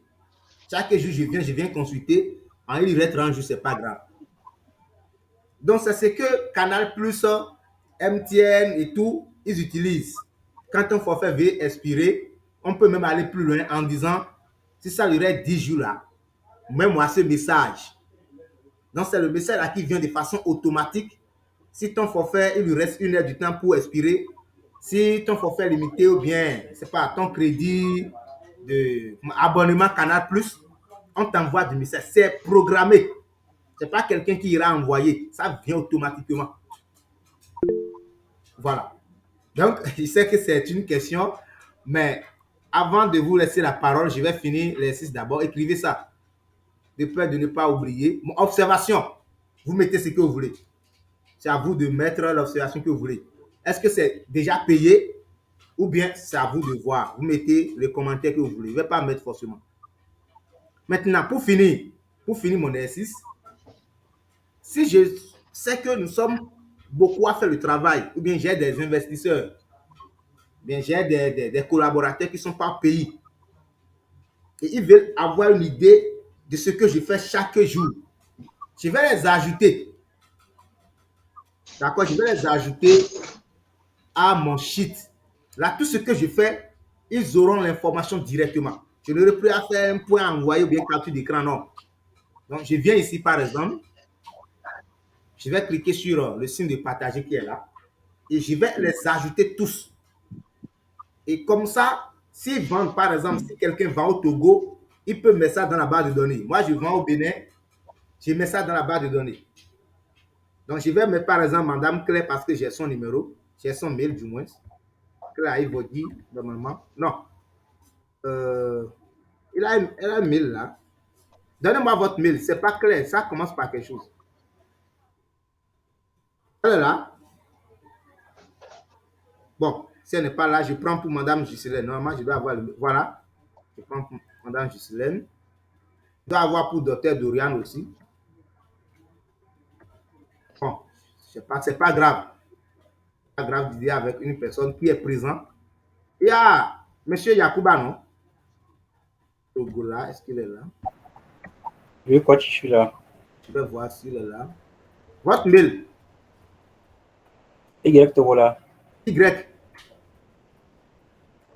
Chaque jour, je viens consulter. En il reste 30 jours, ce n'est pas grave. Donc, c'est ce que Canal+, MTN et tout, ils utilisent. Quand un forfait veut expirer, on peut même aller plus loin en disant, si ça lui reste 10 jours là, mets-moi ce message. Donc, c'est le message là qui vient de façon automatique. Si ton forfait, il lui reste 1 heure du temps pour expirer, si ton forfait est limité ou bien, c'est pas ton crédit de abonnement Canal+, on t'envoie du message. C'est programmé. Ce n'est pas quelqu'un qui ira envoyer. Ça vient automatiquement. Voilà. Donc, je sais que c'est une question, mais avant de vous laisser la parole, je vais finir l'exercice d'abord. Écrivez ça, de peur de ne pas oublier. Observation. Vous mettez ce que vous voulez. C'est à vous de mettre l'observation que vous voulez. Est-ce que c'est déjà payé ou bien c'est à vous de voir? Vous mettez les commentaires que vous voulez. Je ne vais pas mettre forcément. Maintenant, pour finir mon exercice, si je sais que nous sommes beaucoup à faire le travail, ou bien j'ai des investisseurs, bien j'ai des collaborateurs qui ne sont pas payés, et ils veulent avoir une idée de ce que je fais chaque jour, je vais les ajouter. D'accord? Je vais les ajouter à mon sheet. Là, tout ce que je fais, ils auront l'information directement. Je n'aurai plus à faire un point envoyé ou bien capture d'écran, non. Donc, je viens ici, par exemple. Je vais cliquer sur le signe de partager qui est là. Et je vais les ajouter tous. Et comme ça, s'ils vendent, par exemple, si quelqu'un vend au Togo, il peut mettre ça dans la base de données. Moi, je vends au Bénin, je mets ça dans la base de données. Donc, je vais mettre, par exemple, Madame Claire parce que j'ai son numéro, j'ai son mail du moins. Claire, il va dire, normalement. Non. Elle a un mail là. Donnez-moi votre mail. C'est pas clair. Ça commence par quelque chose. Elle est là. Bon, si elle n'est pas là, je prends pour Madame Gislaine. Normalement, je dois avoir le... Voilà. Je prends pour Madame Gislaine. Je dois avoir pour Docteur Dorian aussi. Bon, c'est pas grave. C'est pas grave d'idée avec une personne qui est présente. Il y a Monsieur Yacouba, non? Togola, est-ce qu'il est là? Oui, coach, je suis là. Je vais voir s'il est là. Votre mail? Y Togola. Y.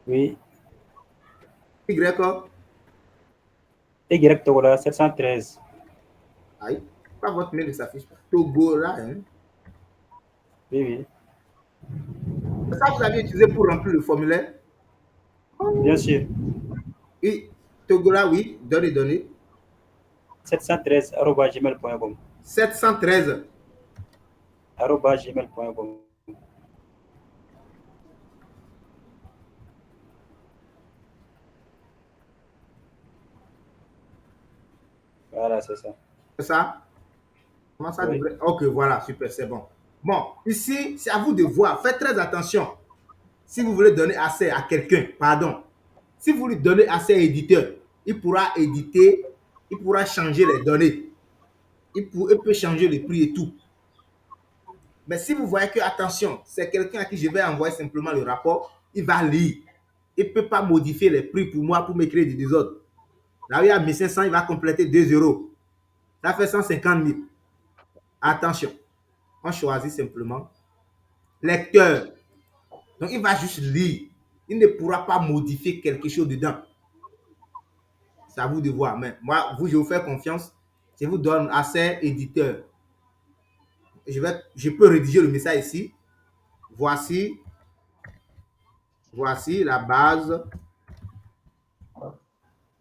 Oui. Y. Y Togola 713. Aïe, pas votre mail ne s'affiche pas. Togola, hein? Oui, oui. C'est ça que vous avez utilisé pour remplir le formulaire? Bien sûr. Oui, Togola, oui, donnez. 713@gmail.com. 713. @gmail.com. Voilà, c'est ça. C'est ça? Comment ça Oui. devrait... Ok, voilà, super, c'est bon. Bon, ici, c'est à vous de voir. Faites très attention. Si vous voulez donner accès à quelqu'un, pardon, si vous lui donnez accès à l'éditeur, il pourra éditer, il pourra changer les données. Il peut changer le prix et tout. Mais si vous voyez que, attention, c'est quelqu'un à qui je vais envoyer simplement le rapport, il va lire. Il ne peut pas modifier les prix pour moi pour me créer du désordre. Là où il y a 1500, il va compléter 2 euros. Ça fait 150 000. Attention, on choisit simplement lecteur. Donc, il va juste lire. Il ne pourra pas modifier quelque chose dedans. C'est à vous de voir. Mais moi, je vous fais confiance. Je vous donne accès éditeur. Je peux rédiger le message ici. Voici la base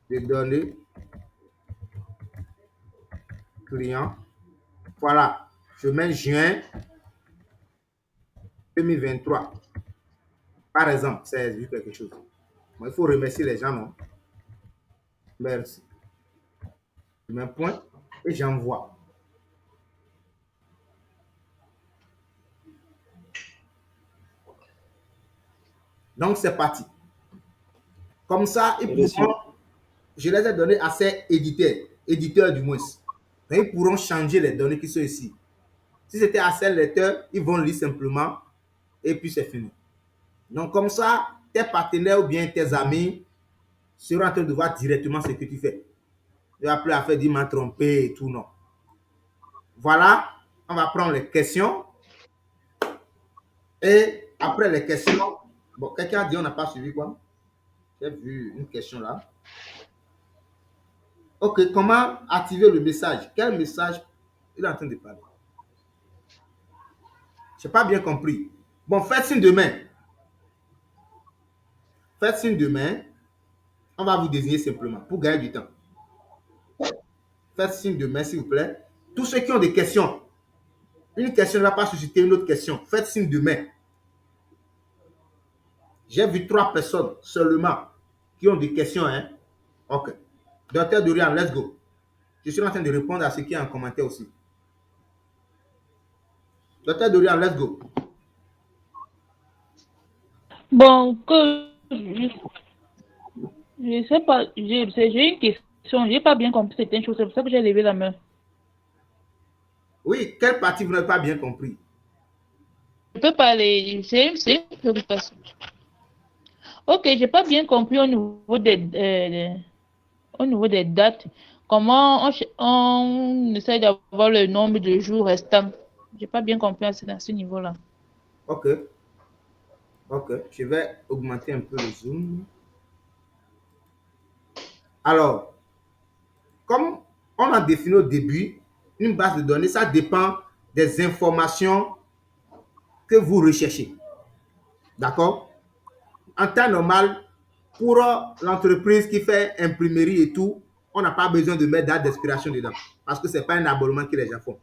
de données client. Voilà, je mets juin 2023. Par exemple, c'est vu quelque chose. Bon, il faut remercier les gens, non? Merci. Je mets un point et j'envoie. Donc, c'est parti. Comme ça, je les ai donnés à ces éditeurs du moins. Mais ils pourront changer les données qui sont ici. Si c'était à ces lecteurs, ils vont lire simplement et puis c'est fini. Donc, comme ça, tes partenaires ou bien tes amis seront en train de voir directement ce que tu fais. Tu vas plus à faire dire m'a trompé et tout, non. Voilà, on va prendre les questions. Et après les questions, bon, quelqu'un a dit on n'a pas suivi quoi? J'ai vu une question là. Ok, comment activer le message? Quel message il est en train de parler? Je n'ai pas bien compris. Bon, faites signe de main. Faites signe de main. On va vous désigner simplement pour gagner du temps. Faites signe de main, s'il vous plaît. Tous ceux qui ont des questions, une question ne va pas susciter une autre question. Faites signe de main. J'ai vu 3 personnes seulement qui ont des questions. Hein? Ok. Docteur Dorian, let's go. Je suis en train de répondre à ce qui est en commentaire aussi. Docteur Dorian, let's go. Bon, que je sais pas, j'ai une question, j'ai pas bien compris certaines choses, c'est pour ça que j'ai levé la main. Oui, quelle partie vous n'avez pas bien compris? Je peux parler, c'est une préoccupation. Ok, j'ai pas bien compris au niveau des dates. Comment on essaie d'avoir le nombre de jours restants? J'ai pas bien compris à ce niveau-là. Ok. Ok, je vais augmenter un peu le zoom. Alors, comme on a défini au début, une base de données, ça dépend des informations que vous recherchez. D'accord? En temps normal, pour l'entreprise qui fait imprimerie et tout, on n'a pas besoin de mettre date d'expiration dedans parce que ce n'est pas un abonnement que les gens font.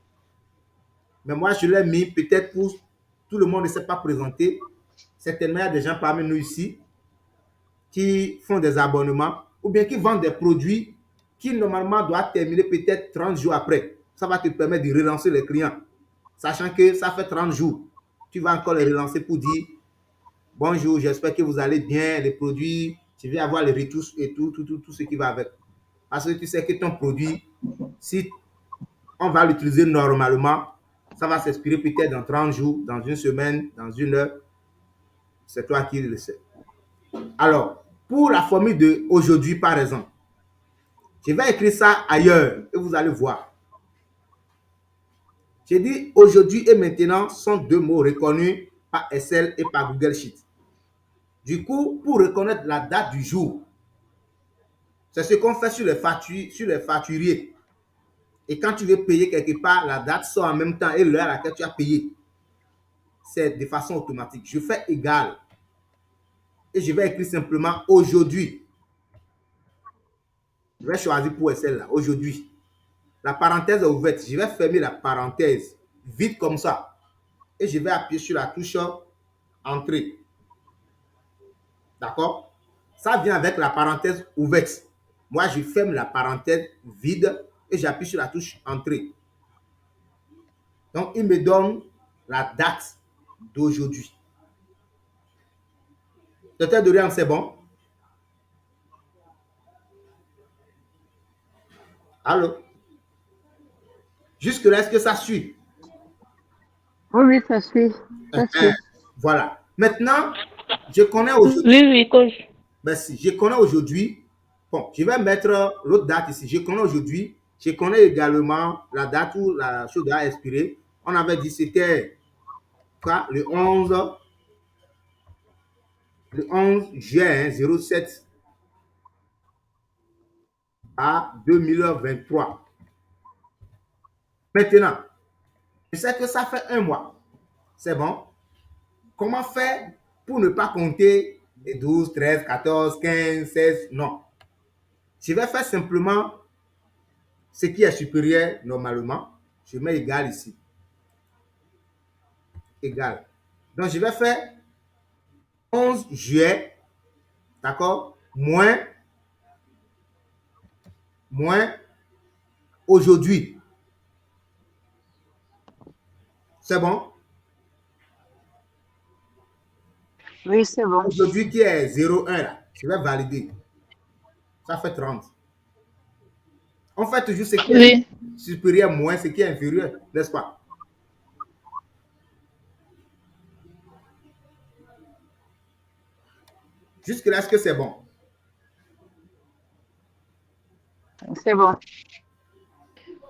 Mais moi, je l'ai mis peut-être pour tout le monde ne s'est pas présenté. Certainement, il y a des gens parmi nous ici qui font des abonnements ou bien qui vendent des produits qui normalement doivent terminer peut-être 30 jours après. Ça va te permettre de relancer les clients. Sachant que ça fait 30 jours. Tu vas encore les relancer pour dire bonjour, j'espère que vous allez bien, les produits, tu vas avoir les retouches et tout ce qui va avec. Parce que tu sais que ton produit, si on va l'utiliser normalement, ça va s'expirer peut-être dans 30 jours, dans une semaine, dans une heure. C'est toi qui le sais. Alors, pour la formule de aujourd'hui, par exemple, je vais écrire ça ailleurs et vous allez voir. J'ai dit aujourd'hui et maintenant sont 2 mots reconnus par Excel et par Google Sheet. Du coup, pour reconnaître la date du jour, c'est ce qu'on fait sur les facturiers. Et quand tu veux payer quelque part, la date sort en même temps et l'heure à laquelle tu as payé. C'est de façon automatique. Je fais égal. Et je vais écrire simplement aujourd'hui. Je vais choisir pour Excel là, aujourd'hui. La parenthèse est ouverte. Je vais fermer la parenthèse vite comme ça. Et je vais appuyer sur la touche Entrée. D'accord? Ça vient avec la parenthèse ouverte. Moi, je ferme la parenthèse vide et j'appuie sur la touche Entrée. Donc, il me donne la date d'aujourd'hui. Docteur Dorian, c'est bon? Allô? Jusque-là, est-ce que ça suit? Oui, ça suit. Ça suit. Voilà. Maintenant, je connais aujourd'hui. Oui, coach. Merci. Je connais aujourd'hui. Bon, je vais mettre l'autre date ici. Je connais aujourd'hui. Je connais également la date où la chose a expiré. On avait dit c'était le 11 juin 07 à 2023. Maintenant, je sais que ça fait 1 mois. C'est bon? Comment faire pour ne pas compter les 12, 13, 14, 15, 16? Non. Je vais faire simplement ce qui est supérieur normalement, je mets égal ici. Égal. Donc, je vais faire 11 juillet, d'accord, moins aujourd'hui. C'est bon? Oui, c'est bon. Aujourd'hui qui est 01 là, je vais valider. Ça fait 30. On fait toujours ce qui est Oui. supérieur moins ce qui est inférieur, n'est-ce pas? Jusque-là, est-ce que c'est bon? C'est bon.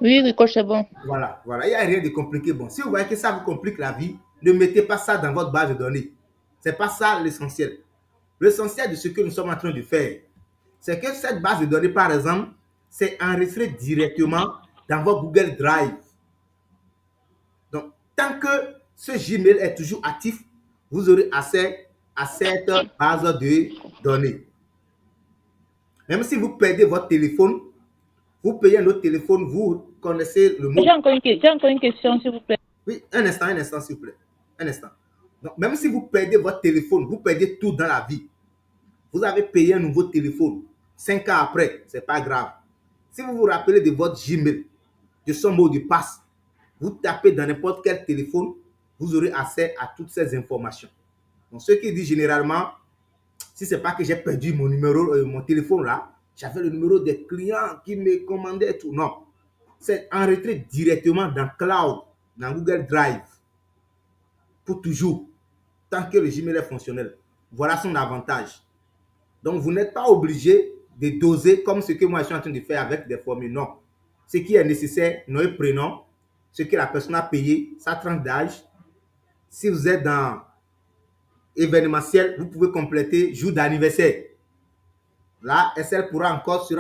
Oui, Rico, c'est bon. Voilà, voilà. Il n'y a rien de compliqué. Bon, si vous voyez que ça vous complique la vie, ne mettez pas ça dans votre base de données. Ce n'est pas ça l'essentiel. L'essentiel de ce que nous sommes en train de faire, c'est que cette base de données, par exemple, c'est enregistré directement dans votre Google Drive. Donc, tant que ce Gmail est toujours actif, vous aurez accès à cette base de données. Même si vous perdez votre téléphone, vous payez un autre téléphone, vous connaissez le mot. J'ai encore une question, s'il vous plaît. Oui, un instant, s'il vous plaît. Un instant. Donc, même si vous perdez votre téléphone, vous perdez tout dans la vie. Vous avez payé un nouveau téléphone. 5 ans après, ce n'est pas grave. Si vous vous rappelez de votre Gmail, de son mot de passe, vous tapez dans n'importe quel téléphone, vous aurez accès à toutes ces informations. Donc, ce qui dit généralement, si ce n'est pas que j'ai perdu mon numéro, mon téléphone là, j'avais le numéro des clients qui me commandaient et tout. Non. C'est enregistré directement dans Cloud, dans Google Drive, pour toujours, tant que le Gmail est fonctionnel. Voilà son avantage. Donc, vous n'êtes pas obligé de doser comme ce que moi je suis en train de faire avec des formules. Non. Ce qui est nécessaire, nom et prénom, ce que la personne a payé, sa tranche d'âge. Si vous êtes dans événementiel, vous pouvez compléter jour d'anniversaire. Là, SL sera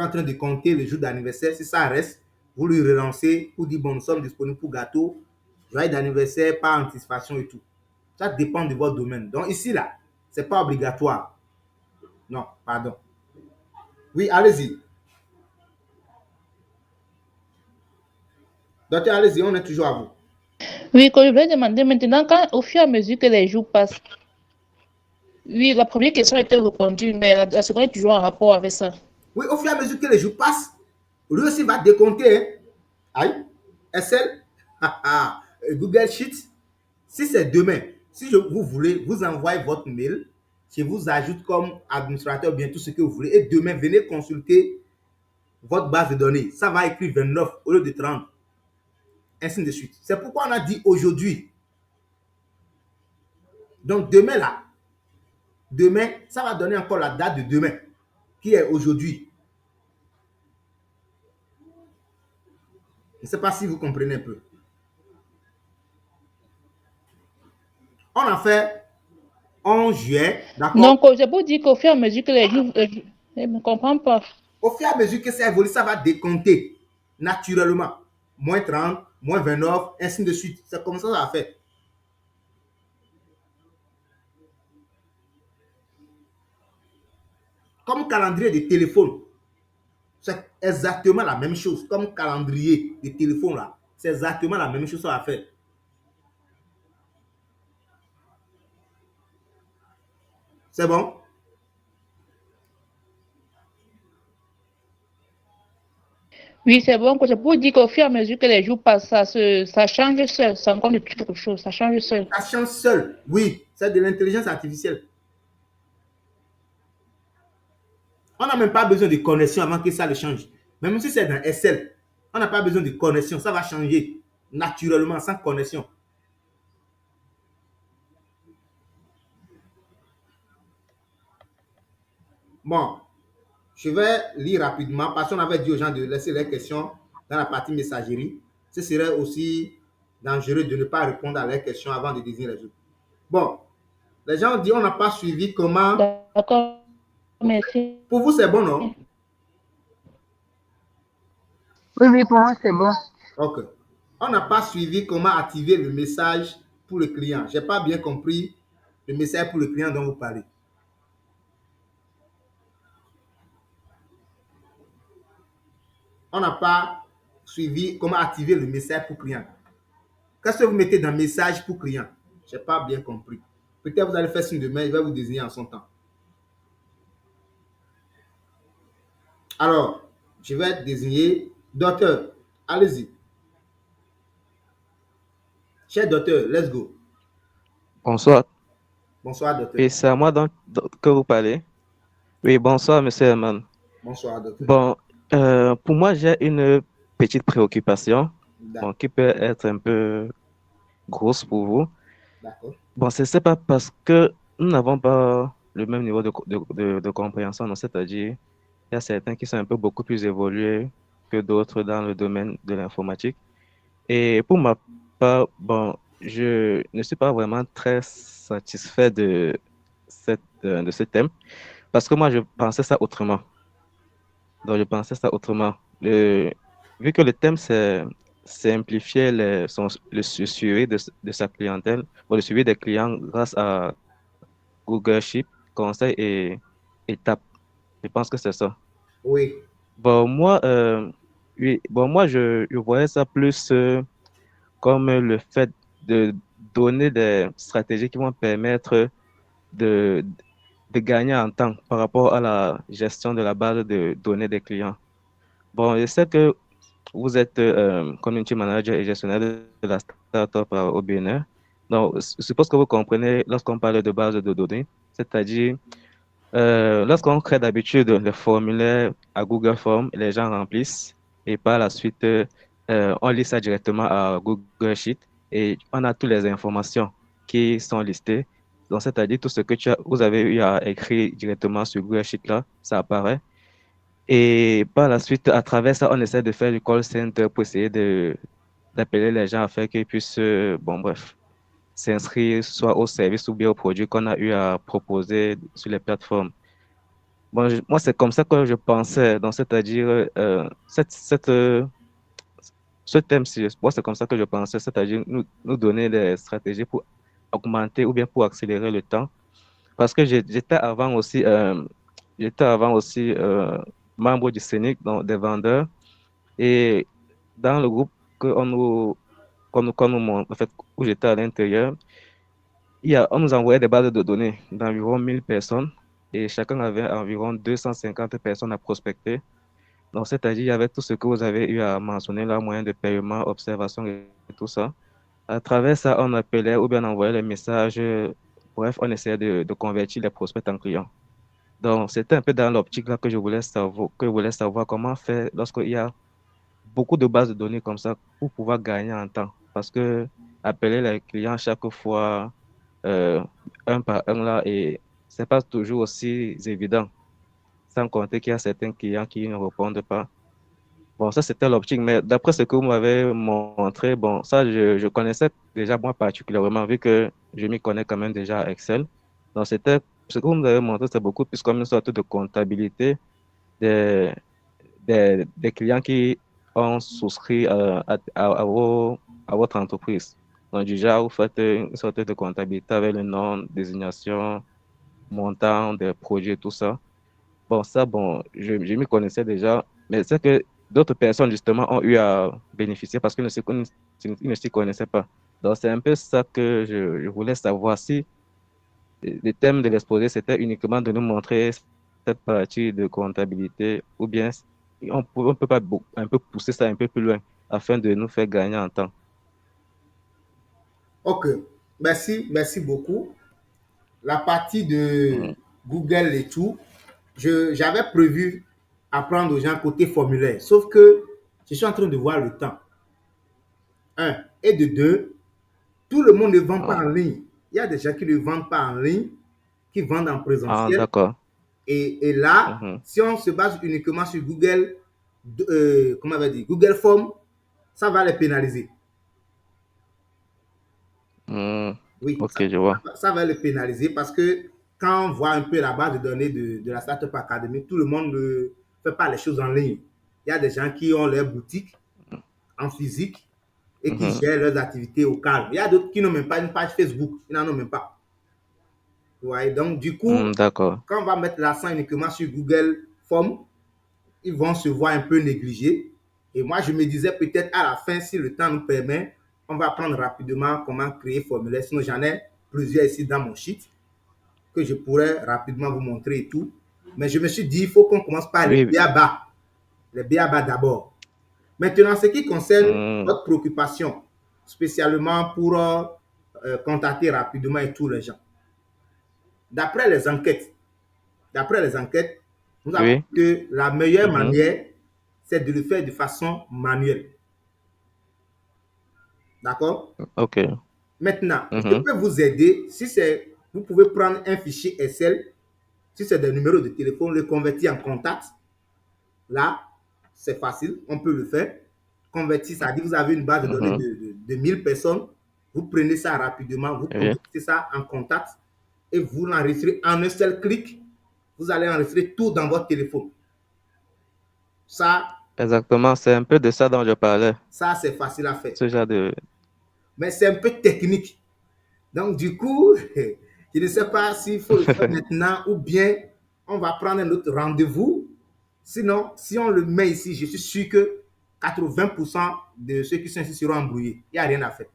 en train de compter le jour d'anniversaire. Si ça reste, vous lui relancez pour dire, bon, nous sommes disponibles pour gâteau, joyeux d'anniversaire, par anticipation et tout. Ça dépend de votre domaine. Donc ici, là, ce n'est pas obligatoire. Non, pardon. Oui, allez-y. Docteur, allez-y, on est toujours à vous. Oui, que je vais demander maintenant, au fur et à mesure que les jours passent. Oui, la première question était répondue, mais la seconde est toujours en rapport avec ça. Oui, au fur et à mesure que les jours passent, lui aussi va décompter. Hein. Aïe, SL, Google Sheets. Si c'est demain, si vous voulez, vous envoyez votre mail, je vous ajoute comme administrateur bien tout ce que vous voulez. Et demain, venez consulter votre base de données. Ça va écrire 29 au lieu de 30. Ainsi de suite. C'est pourquoi on a dit aujourd'hui. Donc demain là, demain, ça va donner encore la date de demain, qui est aujourd'hui. Je ne sais pas si vous comprenez un peu. On a fait 11 juillet, d'accord? Donc, je peux dire qu'au fur et à mesure que les jours... je ne comprends pas. Au fur et à mesure que ça évolue, ça va décompter naturellement. Moins 30, moins 29, ainsi de suite. C'est comme ça que ça va faire. Comme calendrier de téléphone. C'est exactement la même chose. Comme calendrier de téléphone là. C'est exactement la même chose que ça va faire. C'est bon? Oui, c'est bon. Je peux dire qu'au fur et à mesure que les jours passent, ça change seul. C'est encore quelque chose. Ça change seul. Ça change seul. Oui, c'est de l'intelligence artificielle. On n'a même pas besoin de connexion avant que ça le change. Même si c'est dans Excel, on n'a pas besoin de connexion. Ça va changer naturellement, sans connexion. Bon, je vais lire rapidement parce qu'on avait dit aux gens de laisser les questions dans la partie messagerie. Ce serait aussi dangereux de ne pas répondre à leurs questions avant de désigner les autres. Bon, les gens ont dit on n'a pas suivi comment... D'accord, merci. Pour vous, c'est bon, non? Oui, oui, pour moi, c'est bon. Ok. On n'a pas suivi comment activer le message pour le client. Je n'ai pas bien compris le message pour le client dont vous parlez. On n'a pas suivi, comment activer le message pour client. Qu'est-ce que vous mettez dans message pour client? Je n'ai pas bien compris. Peut-être vous allez faire signe de main, il va vous désigner en son temps. Alors, je vais désigner docteur. Allez-y. Cher docteur, let's go. Bonsoir. Bonsoir, docteur. Et c'est à moi donc que vous parlez. Oui, bonsoir, monsieur Herman. Bonsoir, docteur. Bon, pour moi, j'ai une petite préoccupation qui peut être un peu grosse pour vous. D'accord. Bon, c'est pas parce que nous n'avons pas le même niveau de compréhension, donc c'est-à-dire, il y a certains qui sont un peu beaucoup plus évolués que d'autres dans le domaine de l'informatique. Et pour ma part, bon, je ne suis pas vraiment très satisfait de ce thème parce que moi, je pensais ça autrement. Donc, je pensais ça autrement. Vu que le thème, c'est simplifier le suivi de sa clientèle, ou le suivi des clients grâce à Google Sheet, conseils et étapes. Je pense que c'est ça. Oui. Bon, moi, oui, bon, moi, je voyais ça plus comme le fait de donner des stratégies qui vont permettre de gagner en temps par rapport à la gestion de la base de données des clients. Bon, je sais que vous êtes community manager et gestionnaire de la startup au Bénin. Donc, je suppose que vous comprenez lorsqu'on parle de base de données, c'est-à-dire lorsqu'on crée d'habitude le formulaire à Google Forms, les gens remplissent et par la suite, on lit ça directement à Google Sheet et on a toutes les informations qui sont listées. Donc, c'est-à-dire tout ce que vous avez eu à écrire directement sur Google Sheet là, ça apparaît. Et par la suite, à travers ça, on essaie de faire du call center pour essayer d'appeler les gens afin qu'ils puissent, bon, bref, s'inscrire soit au service ou bien au produit qu'on a eu à proposer sur les plateformes. Bon, moi, c'est comme ça que je pensais, donc c'est-à-dire, ce thème-ci, moi, c'est comme ça que je pensais, c'est-à-dire nous donner des stratégies pour augmenter ou bien pour accélérer le temps. Parce que j'étais avant aussi membre du CENIC, donc des vendeurs, et dans le groupe en fait, où j'étais à l'intérieur, on nous envoyait des bases de données d'environ 1000 personnes et chacun avait environ 250 personnes à prospecter. Donc, c'est-à-dire, il y avait tout ce que vous avez eu à mentionner là, moyen de paiement, observation et tout ça. À travers ça, on appelait ou bien on envoyait les messages. Bref, on essayait de convertir les prospects en clients. Donc, c'était un peu dans l'optique là que je voulais savoir comment faire lorsqu'il y a beaucoup de bases de données comme ça pour pouvoir gagner en temps. Parce que appeler les clients chaque fois, un par un là, et c'est pas toujours aussi évident. Sans compter qu'il y a certains clients qui ne répondent pas. Bon, ça c'était l'optique, mais d'après ce que vous m'avez montré, bon, ça je connaissais déjà moi particulièrement, vu que je m'y connais quand même déjà à Excel. Donc c'était, ce que vous m'avez montré, c'est beaucoup plus comme une sorte de comptabilité des clients qui ont souscrit à votre entreprise. Donc déjà, vous faites une sorte de comptabilité avec le nom, désignation, montant des projets, tout ça. Bon, ça, bon, je m'y connaissais déjà, mais c'est que d'autres personnes, justement, ont eu à bénéficier parce qu'ils ne s'y connaissaient pas. Donc, c'est un peu ça que je voulais savoir si le thème de l'exposé, c'était uniquement de nous montrer cette partie de comptabilité ou bien on peut pas un peu pousser ça un peu plus loin afin de nous faire gagner en temps. Ok, merci beaucoup. La partie de Google et tout, j'avais prévu apprendre aux gens côté formulaire, sauf que je suis en train de voir le temps. Un. Et de deux, tout le monde ne vend pas en ligne. Il y a des gens qui ne vendent pas en ligne, qui vendent en présentiel. D'accord. Et là, si on se base uniquement sur Google, comment on va dire, Google Form, ça va les pénaliser. Oui, ok, je vois. Ça va les pénaliser parce que quand on voit un peu la base de données de la Startup Academy, tout le monde ne fait pas les choses en ligne. Il y a des gens qui ont leur boutique en physique et qui gèrent leurs activités au calme. Il y a d'autres qui n'ont même pas une page Facebook. Ils n'en ont même pas. Ouais, donc, du coup, quand on va mettre l'accent uniquement sur Google Form, ils vont se voir un peu négligés. Et moi, je me disais peut-être à la fin, si le temps nous permet, on va apprendre rapidement comment créer formulaire. Sinon, j'en ai plusieurs ici dans mon sheet que je pourrais rapidement vous montrer et tout. Mais je me suis dit, il faut qu'on commence par les BABA. Les BABA d'abord. Maintenant, ce qui concerne votre préoccupation, spécialement pour contacter rapidement et tous les gens. D'après les enquêtes, nous avons vu que la meilleure manière, c'est de le faire de façon manuelle. D'accord? OK. Maintenant, je peux vous aider. Si c'est, vous pouvez prendre un fichier Excel, si c'est des numéros de téléphone, le convertir en contact. Là, c'est facile, on peut le faire. Convertir, ça dit vous avez une base de données de 1000 personnes. Vous prenez ça rapidement, vous convertissez ça en contact et vous l'enregistrez en un seul clic. Vous allez enregistrer tout dans votre téléphone. Ça. Exactement, c'est un peu de ça dont je parlais. Ça, c'est facile à faire. Ce genre de... Mais c'est un peu technique. Donc, du coup, je ne sais pas s'il faut le faire maintenant ou bien on va prendre un autre rendez-vous. Sinon, si on le met ici, je suis sûr que 80% de ceux qui sont ici seront embrouillés. Il n'y a rien à faire.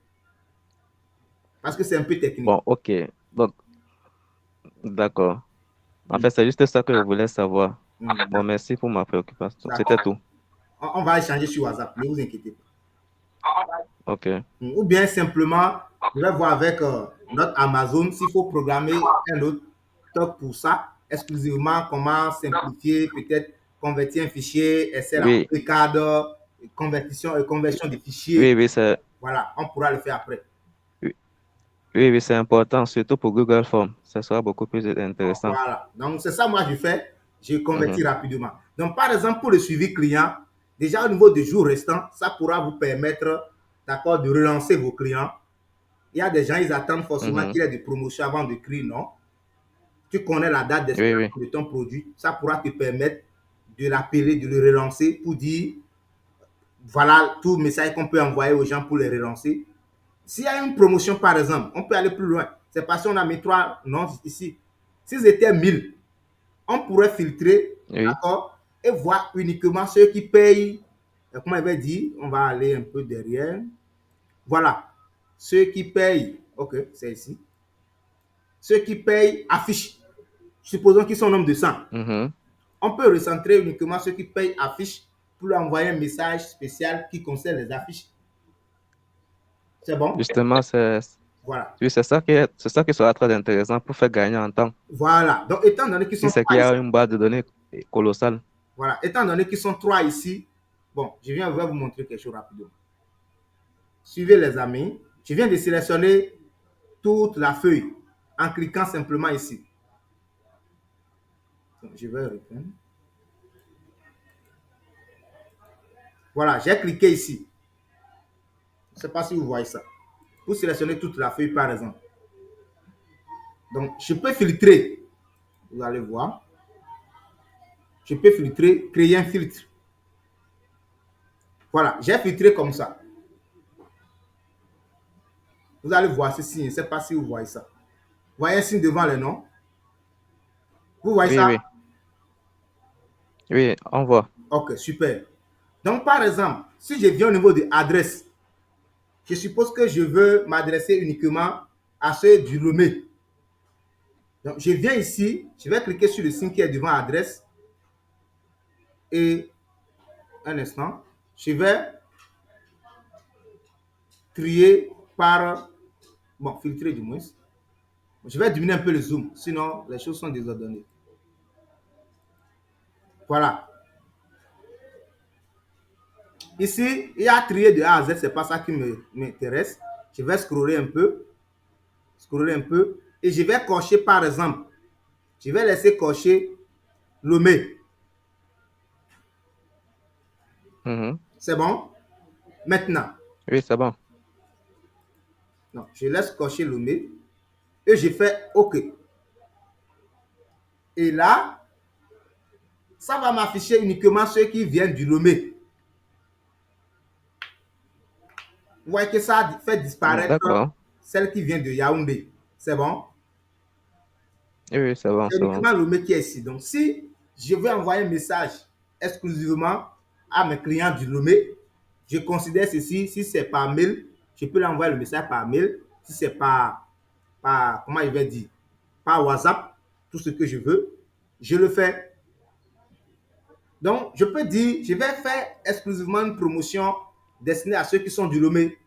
Parce que c'est un peu technique. Bon, OK. Donc, d'accord. En fait, c'est juste ça que je voulais savoir. Bon, merci pour ma préoccupation. C'était tout. On va échanger sur WhatsApp, ne vous inquiétez pas. OK. Ou bien simplement, je vais voir avec notre Amazon s'il faut programmer un autre talk pour ça, exclusivement comment simplifier, peut-être convertir un fichier Excel en cadre, conversion de fichiers. Oui, c'est... Voilà, on pourra le faire après. Oui, c'est important, surtout pour Google Forms. Ça sera beaucoup plus intéressant. Voilà, donc c'est ça moi je fais, je convertis rapidement. Donc par exemple, pour le suivi client, déjà au niveau des jours restants, ça pourra vous permettre, d'accord, de relancer vos clients. Il y a des gens, ils attendent forcément qu'il y ait des promotions avant de créer, non? Tu connais la date d'expiration de ton produit, ça pourra te permettre de l'appeler, de le relancer pour dire, voilà tout message qu'on peut envoyer aux gens pour les relancer. S'il y a une promotion, par exemple, on peut aller plus loin. C'est parce qu'on a mis 3 noms ici. S'ils étaient 1000, on pourrait filtrer, d'accord, et voir uniquement ceux qui payent. Comment il va dire? On va aller un peu derrière. Voilà. Ceux qui payent, ok, c'est ici. Ceux qui payent affiche. Supposons qu'ils sont au nombre de 100. On peut recentrer uniquement ceux qui payent affiche pour lui envoyer un message spécial qui concerne les affiches. C'est bon? Justement, c'est... Voilà. Oui, c'est ça qui sera très intéressant pour faire gagner en temps. Voilà. Donc, étant donné qu'ils sont si c'est qu'il y a une base de données colossale. Voilà. Étant donné qu'ils sont 3 ici, bon, je vais vous montrer quelque chose rapidement. Suivez les amis. Je viens de sélectionner toute la feuille en cliquant simplement ici. Donc, je vais reprendre. Voilà, j'ai cliqué ici. Je ne sais pas si vous voyez ça. Vous sélectionnez toute la feuille, par exemple. Donc, je peux filtrer. Vous allez voir. Je peux filtrer, créer un filtre. Voilà, j'ai filtré comme ça. Vous allez voir ceci. Je ne sais pas si vous voyez ça. Vous voyez un signe devant le nom? Vous voyez ça? Oui, on voit. Ok, super. Donc, par exemple, si je viens au niveau de l'adresse, je suppose que je veux m'adresser uniquement à ceux du Lomé. Donc, je viens ici, je vais cliquer sur le signe qui est devant l'adresse. Et, un instant, je vais trier par, bon, filtrer du moins. Je vais diminuer un peu le zoom, sinon les choses sont désordonnées. Voilà. Ici, il y a trier de A à Z, c'est pas ça qui m'intéresse. Je vais scroller un peu. Et je vais cocher, par exemple, je vais laisser cocher Lomé. C'est bon? Maintenant. Oui, c'est bon. Non, je laisse cocher Lomé et je fais OK. Et là, ça va m'afficher uniquement ceux qui viennent du Lomé. Vous voyez que ça fait disparaître celle qui vient de Yaoundé. C'est bon? Oui, c'est bon. C'est uniquement Lomé qui est ici. Donc, si je veux envoyer un message exclusivement à mes clients du Lomé, je considère ceci, si c'est par mail, je peux l'envoyer le message par mail. Si c'est comment je vais dire, par WhatsApp, tout ce que je veux, je le fais. Donc, je peux dire, je vais faire exclusivement une promotion destinée à ceux qui sont du Lomé.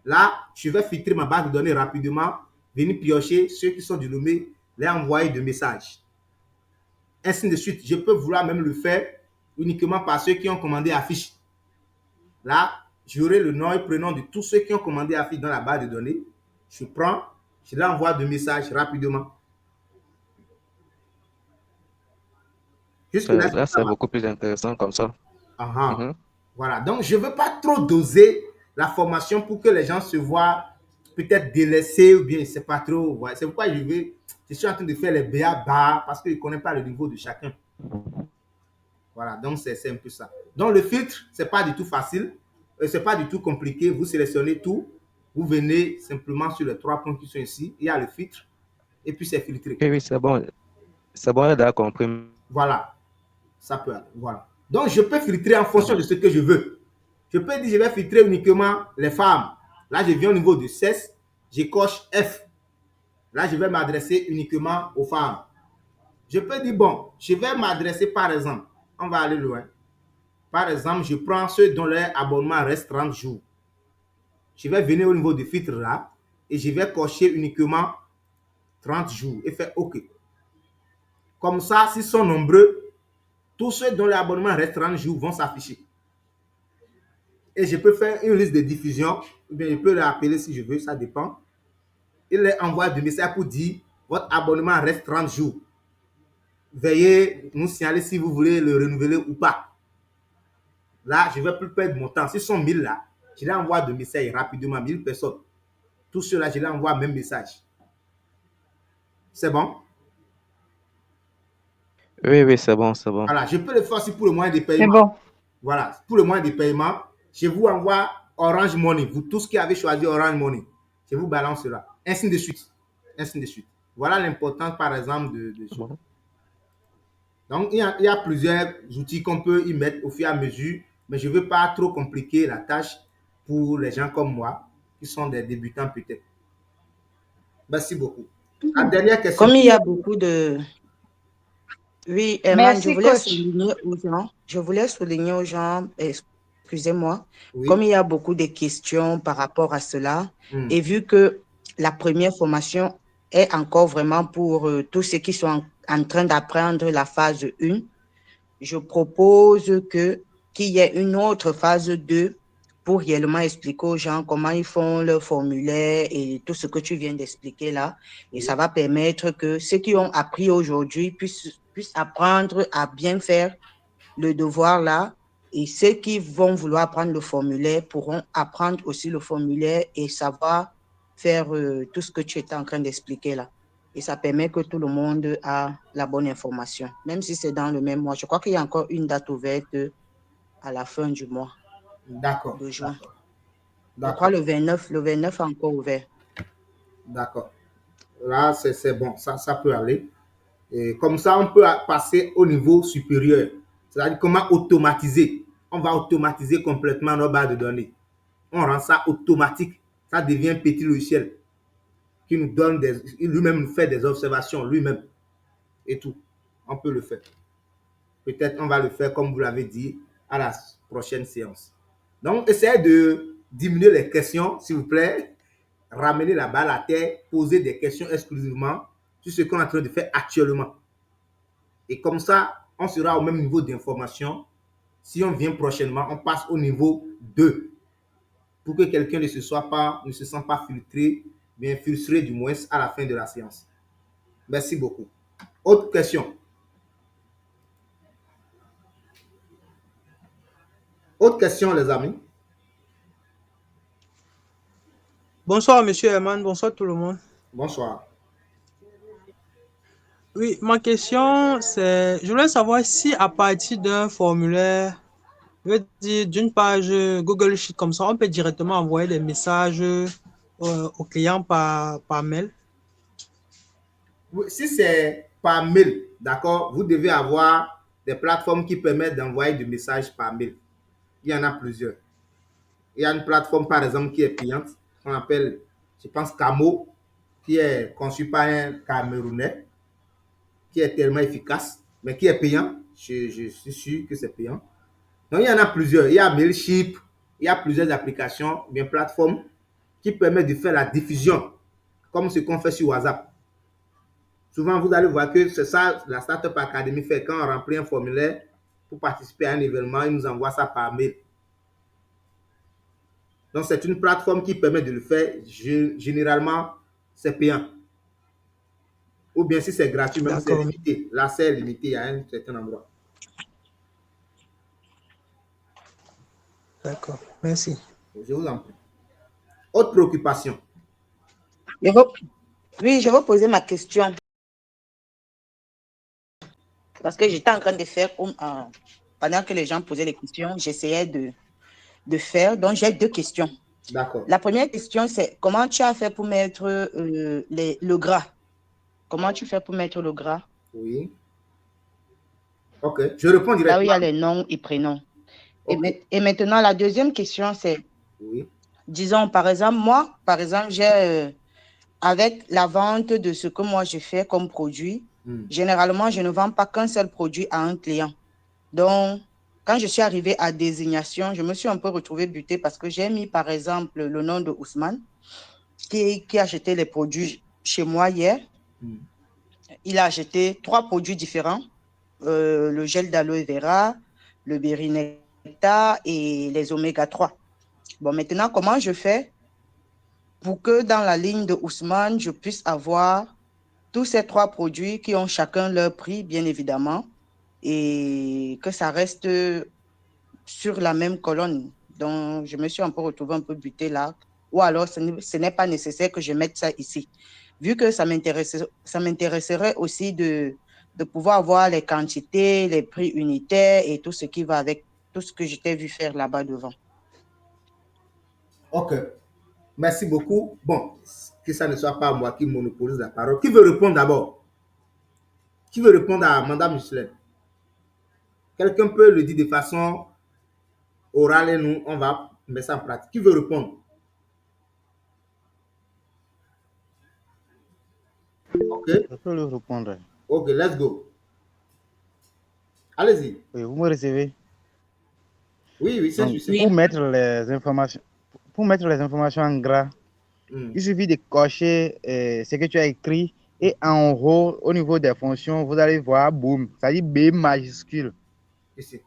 Là, je vais filtrer ma base de données rapidement, venir piocher ceux qui sont du Lomé, les envoyer des messages. Ainsi de suite. Je peux vouloir même le faire uniquement par ceux qui ont commandé affiche. Là, j'aurai le nom et prénom de tous ceux qui ont commandé affiche dans la base de données. Je prends, je l'envoie de messages rapidement. Jusque-là, là, c'est beaucoup plus intéressant comme ça. Voilà. Donc, je ne veux pas trop doser la formation pour que les gens se voient peut-être délaissés ou bien je ne sais pas trop. Ouais. C'est pourquoi je suis en train de faire les BA parce que je ne connais pas le niveau de chacun. Voilà. Donc, c'est un peu ça. Donc, le filtre, ce n'est pas du tout facile. Ce n'est pas du tout compliqué. Vous sélectionnez tout. Vous venez simplement sur les 3 points qui sont ici. Il y a le filtre. Et puis, c'est filtré. Oui, c'est bon. C'est bon, on a compris. Voilà. Ça peut aller. Voilà. Donc, je peux filtrer en fonction de ce que je veux. Je peux dire, je vais filtrer uniquement les femmes. Là, je viens au niveau de sexe. Je coche F. Là, je vais m'adresser uniquement aux femmes. Je peux dire, bon, je vais m'adresser par exemple. On va aller loin. Par exemple, je prends ceux dont leur abonnement reste 30 jours. Je vais venir au niveau du filtre là et je vais cocher uniquement 30 jours et faire OK. Comme ça, s'ils sont nombreux, tous ceux dont l'abonnement reste 30 jours vont s'afficher. Et je peux faire une liste de diffusion, ou bien je peux l'appeler si je veux, ça dépend. Il leur envoie des messages pour dire votre abonnement reste 30 jours. Veuillez nous signaler si vous voulez le renouveler ou pas. Là, je ne vais plus perdre mon temps. S'ils sont 1000 là, je leur envoie des messages rapidement, 1000 personnes. Tous ceux-là, je leur envoie le même message. C'est bon? Oui, c'est bon, c'est bon. Voilà, je peux le faire aussi pour le moyen de paiement. C'est bon. Voilà, pour le moyen de paiement, je vous envoie Orange Money. Vous tous qui avez choisi Orange Money, je vous balance cela. Ainsi de suite. Ainsi de suite. Voilà l'importance, par exemple, de choses. Donc, il y a plusieurs outils qu'on peut y mettre au fur et à mesure, mais je ne veux pas trop compliquer la tâche pour les gens comme moi, qui sont des débutants peut-être. Merci beaucoup. La dernière question. Comme il y a beaucoup de... Oui, Eman, je voulais souligner aux gens, excusez-moi, oui. Comme il y a beaucoup de questions par rapport à cela, et vu que la première formation est encore vraiment pour tous ceux qui sont en train d'apprendre la phase 1, je propose qu'il y ait une autre phase 2 pour réellement expliquer aux gens comment ils font leur formulaire et tout ce que tu viens d'expliquer là. Et ça va permettre que ceux qui ont appris aujourd'hui puissent apprendre à bien faire le devoir là. Et ceux qui vont vouloir apprendre le formulaire pourront apprendre aussi le formulaire et savoir faire tout ce que tu étais en train d'expliquer là. Et ça permet que tout le monde a la bonne information, même si c'est dans le même mois. Je crois qu'il y a encore une date ouverte à la fin du mois. D'accord. De juin. Je crois le 29 est encore ouvert. D'accord. Là, c'est bon, ça peut aller. Et comme ça, on peut passer au niveau supérieur. C'est-à-dire comment automatiser. On va automatiser complètement nos bases de données. On rend ça automatique. Ça devient un petit logiciel qui nous donne lui-même nous fait des observations, lui-même. Et tout. On peut le faire. Peut-être on va le faire, comme vous l'avez dit, à la prochaine séance. Donc, essayez de diminuer les questions, s'il vous plaît. Ramener la balle à terre, poser des questions exclusivement sur ce qu'on est en train de faire actuellement. Et comme ça, on sera au même niveau d'information. Si on vient prochainement, on passe au niveau 2 pour que quelqu'un ne se sent pas filtré, bien frustré du moins à la fin de la séance. Merci beaucoup. Autre question? Autre question, les amis? Bonsoir, monsieur Herman. Bonsoir, tout le monde. Bonsoir. Oui, ma question, c'est... Je voulais savoir si à partir d'un formulaire, je veux dire d'une page Google Sheet comme ça, on peut directement envoyer des messages aux clients par mail. Oui, si c'est par mail, d'accord, vous devez avoir des plateformes qui permettent d'envoyer des messages par mail. Il y en a plusieurs. Il y a une plateforme, par exemple, qui est payante, qu'on appelle, je pense, Camo, qui est conçue par un Camerounais, qui est tellement efficace, mais qui est payant. Je suis sûr que c'est payant. Donc, il y en a plusieurs. Il y a Mailchimp, il y a plusieurs applications, bien plateformes, qui permettent de faire la diffusion, comme ce qu'on fait sur WhatsApp. Souvent, vous allez voir que c'est ça, la Startup Academy fait. Quand on remplit un formulaire pour participer à un événement, ils nous envoient ça par mail. Donc, c'est une plateforme qui permet de le faire. Généralement, c'est payant. Ou bien si c'est gratuit, même c'est limité. Là, c'est limité à un certain endroit. D'accord, merci. Je vous en prie. Autre préoccupation? Oui, je vais poser ma question. Parce que j'étais en train de faire, pendant que les gens posaient les questions, j'essayais de faire. Donc, j'ai 2 questions. D'accord. La première question, c'est comment tu as fait pour mettre le gras? Comment tu fais pour mettre le gras? Oui. OK. Je réponds directement. Là où il y a les noms et prénoms. Okay. Et maintenant, la deuxième question, c'est, oui. Disons, par exemple, j'ai, avec la vente de ce que moi je fais comme produit, généralement, je ne vends pas qu'un seul produit à un client. Donc, quand je suis arrivée à désignation, je me suis un peu retrouvée butée parce que j'ai mis, par exemple, le nom de Ousmane, qui a acheté les produits chez moi hier. Il a acheté 3 produits différents, le gel d'aloe vera, le Bérinecta et les oméga 3. Bon, maintenant, comment je fais pour que dans la ligne de Ousmane, je puisse avoir tous ces 3 produits qui ont chacun leur prix, bien évidemment, et que ça reste sur la même colonne. Donc, je me suis un peu retrouvée un peu butée là. Ou alors, ce n'est pas nécessaire que je mette ça ici. Vu que ça m'intéresserait aussi de pouvoir voir les quantités, les prix unitaires et tout ce qui va avec tout ce que je t'ai vu faire là-bas devant. OK. Merci beaucoup. Bon, que ça ne soit pas moi qui monopolise la parole. Qui veut répondre d'abord? Qui veut répondre à Madame Michelet? Quelqu'un peut le dire de façon orale et nous, on va mettre ça en pratique. Qui veut répondre? OK. Je peux le répondre. OK, let's go. Allez-y. Oui, vous me recevez? Oui, c'est juste. Pour mettre les informations en gras, il suffit de cocher ce que tu as écrit et en haut, au niveau des fonctions, vous allez voir boom, ça dit B majuscule. Ici.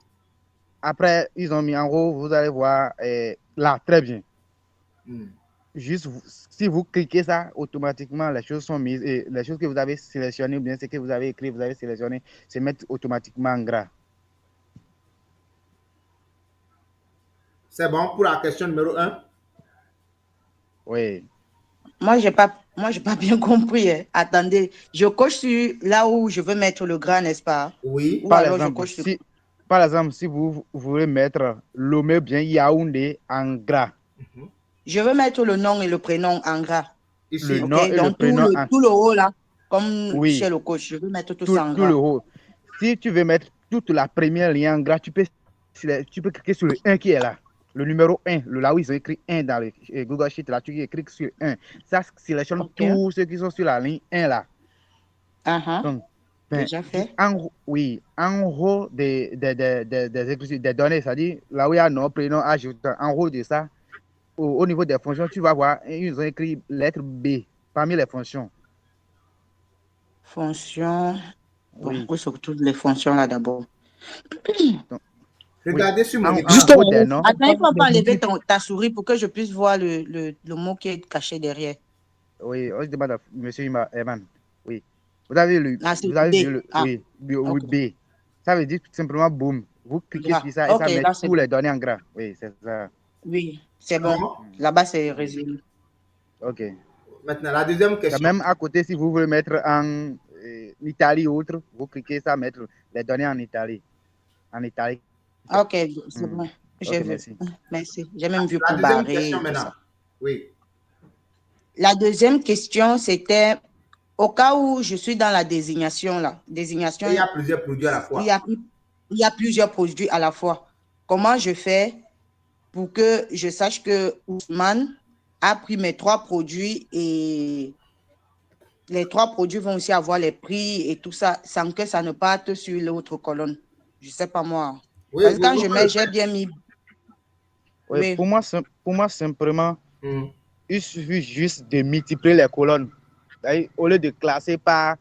Après, ils ont mis en haut, vous allez voir là, très bien. Juste, si vous cliquez ça, automatiquement, les choses sont mises et les choses que vous avez sélectionnées, ou bien ce que vous avez écrit, vous avez sélectionné, se mettent automatiquement en gras. C'est bon pour la question numéro 1? Oui. Moi, j'ai pas bien compris. Hein. Attendez, je coche sur là où je veux mettre le gras, n'est-ce pas? Oui. Ou Par alors exemple, je coche sur... par exemple, si vous voulez mettre Lomé bien Yaoundé en gras. Je veux mettre le nom et le prénom en gras. Ici. Le okay? nom et donc, le prénom tout le haut là, comme chez le coach, je veux mettre tout ça en gras. Tout le haut. Si tu veux mettre toute la première ligne en gras, tu peux cliquer sur le 1 qui est là. Le numéro 1, là où ils ont écrit 1 dans le Google Sheet, là, tu cliques sur 1. Ça sélectionne tous ceux qui sont sur la ligne 1 là. Donc, déjà fait? En haut des données, c'est-à-dire là où il y a nom, prénom, âge, en haut de ça, au niveau des fonctions, tu vas voir, ils ont écrit lettre B parmi les fonctions. Fonctions. Oui. Bon, sur toutes les fonctions là d'abord. Regardez sur mon écran. Attends, il ne faut pas enlever ta souris pour que je puisse voir le mot qui est caché derrière. Oui, je demande à M. Eman. Oui. Vous avez vu le B. Ça veut dire tout simplement boom. Vous cliquez sur ça et ça met tous les données en gras. Oui, c'est ça. Oui, c'est bon. Là-bas, c'est résolu. OK. Maintenant, la deuxième question. Même à côté, si vous voulez mettre en Italie ou autre, vous cliquez ça, mettre les données en Italie. En Italie. OK, c'est bon. J'ai vu. Merci. J'ai même vu pour barrer. La deuxième question maintenant. Oui. La deuxième question, c'était au cas où je suis dans la désignation là. Désignation. Il y a plusieurs produits à la fois. il y a plusieurs produits à la fois. Comment je fais pour que je sache que Ousmane a pris mes 3 produits et les 3 produits vont aussi avoir les prix et tout ça, sans que ça ne parte sur l'autre colonne. Je ne sais pas moi. Oui, Parce que quand on je peut mets, le j'ai faire. bien mis. Oui, Oui. pour moi simplement, il suffit juste de multiplier les colonnes. C'est-à-dire, au lieu de classer par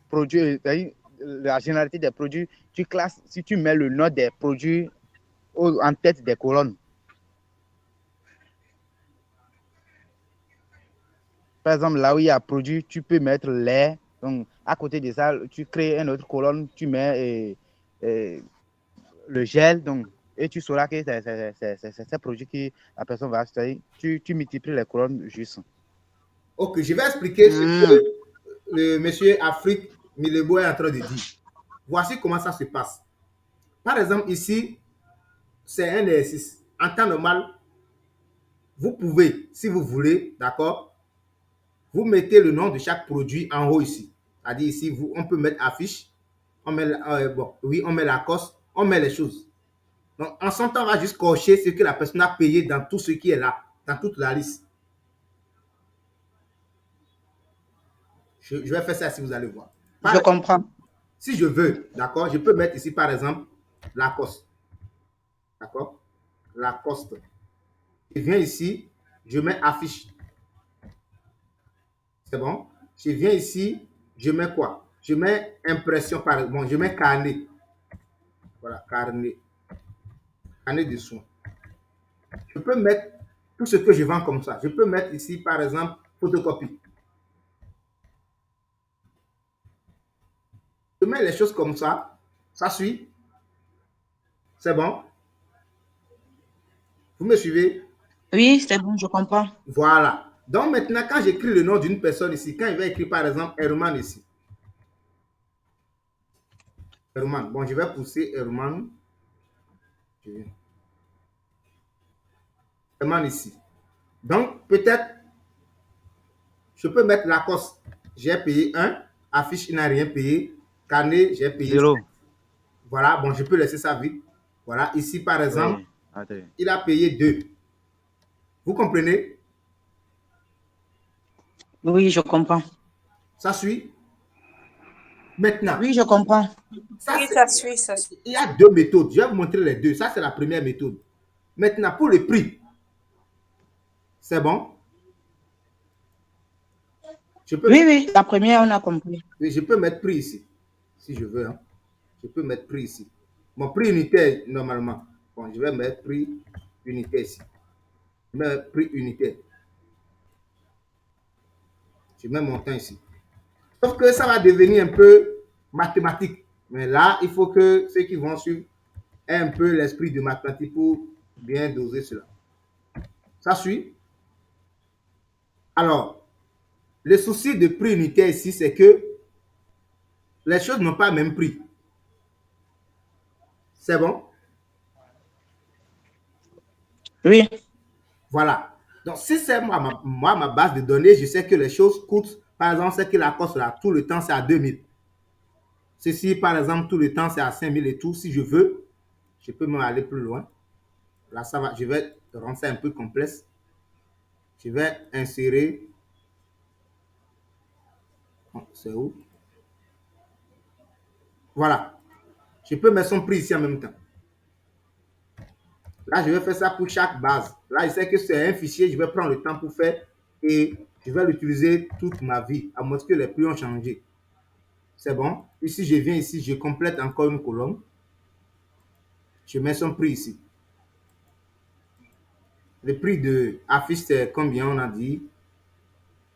produits, c'est-à-dire, la généralité des produits, tu classes, si tu mets le nom des produits en tête des colonnes. Par exemple, là où il y a produit, tu peux mettre lait. Donc, à côté de ça, tu crées une autre colonne, tu mets le gel. Donc, et tu sauras que c'est ce produit que la personne va acheter. Tu multiplies les colonnes juste. Ok, je vais expliquer ce que le monsieur Afrique Milebo est en train de dire. Voici comment ça se passe. Par exemple, ici, c'est un exercice. En temps normal, vous pouvez, si vous voulez, d'accord, vous mettez le nom de chaque produit en haut ici. C'est-à-dire ici, on peut mettre affiche, on met, on met la coste, on met les choses. Donc, en son temps, on va juste cocher ce que la personne a payé dans tout ce qui est là, dans toute la liste. Je vais faire ça si vous allez voir. Je comprends. Si je veux, d'accord, je peux mettre ici, par exemple, Lacoste. D'accord? Lacoste. Je viens ici, je mets affiche. C'est bon? Je viens ici, je mets quoi? Je mets impression, par exemple, je mets carnet. Voilà, carnet. Carnet de soins. Je peux mettre tout ce que je vends comme ça. Je peux mettre ici, par exemple, photocopie. Je mets les choses comme ça. Ça suit. C'est bon? Vous me suivez? Oui, c'est bon, je comprends. Voilà. Donc maintenant, quand j'écris le nom d'une personne ici, quand il va écrire par exemple Herman ici. Herman. Bon, je vais pousser Herman. Herman ici. Donc peut-être, je peux mettre Lacoste. J'ai payé 1. Affiche, il n'a rien payé. Carnet, j'ai payé 0. Voilà, bon, je peux laisser ça vite. Voilà, ici par exemple, oui. il a payé 2. Vous comprenez? Oui, je comprends. Ça suit? Maintenant. Oui, je comprends. Ça suit. Il y a 2 méthodes. Je vais vous montrer les 2. Ça, c'est la première méthode. Maintenant, pour le prix. C'est bon? Oui, la première, on a compris. Oui, je peux mettre prix ici. Si je veux. Hein. Je peux mettre prix ici. Mon prix unitaire, normalement. Bon, je vais mettre prix unitaire ici. Je mets prix unitaire. Je mets mon temps ici. Sauf que ça va devenir un peu mathématique. Mais là, il faut que ceux qui vont suivre aient un peu l'esprit de mathématique pour bien doser cela. Ça suit? Alors, le souci de prix unitaire ici, c'est que les choses n'ont pas le même prix. C'est bon? Oui. Voilà. Donc, si c'est moi, ma base de données, je sais que les choses coûtent, par exemple, c'est que la coste là, tout le temps, c'est à 2000. Ceci, par exemple, tout le temps, c'est à 5000 et tout. Si je veux, je peux même aller plus loin. Là, ça va, je vais rendre ça un peu complexe. Je vais insérer. C'est où? Voilà. Je peux mettre son prix ici en même temps. Là, je vais faire ça pour chaque base. Là, je sais que c'est un fichier, je vais prendre le temps pour faire et je vais l'utiliser toute ma vie, à moins que les prix ont changé. C'est bon. Ici, je viens ici, je complète encore une colonne. Je mets son prix ici. Le prix de affiche, c'est combien on a dit?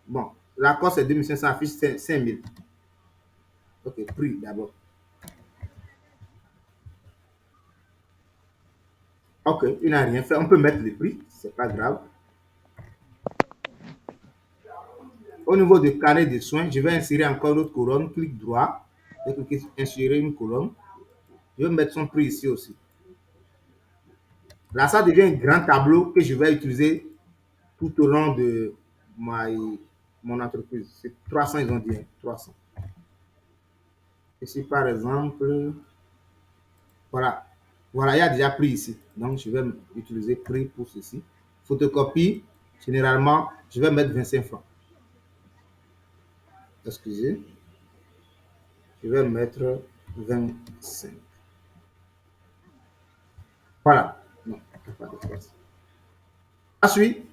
Bon, l'accord, c'est 2500, affiche, c'est 5000. Ok, prix d'abord. Ok, il n'a rien fait. On peut mettre le prix, c'est pas grave. Au niveau du carnet de soins, je vais insérer encore une autre colonne. Clic droit. Je vais cliquer sur insérer une colonne. Je vais mettre son prix ici aussi. Là, ça devient un grand tableau que je vais utiliser tout au long de mon entreprise. C'est 300, ils ont dit. 300. Ici, par exemple, Voilà. Voilà, il y a déjà pris ici. Donc, je vais utiliser prix pour ceci. Photocopie, généralement, je vais mettre 25 francs. Excusez. Je vais mettre 25. Voilà. Non, il n'y a pas de place. Ensuite,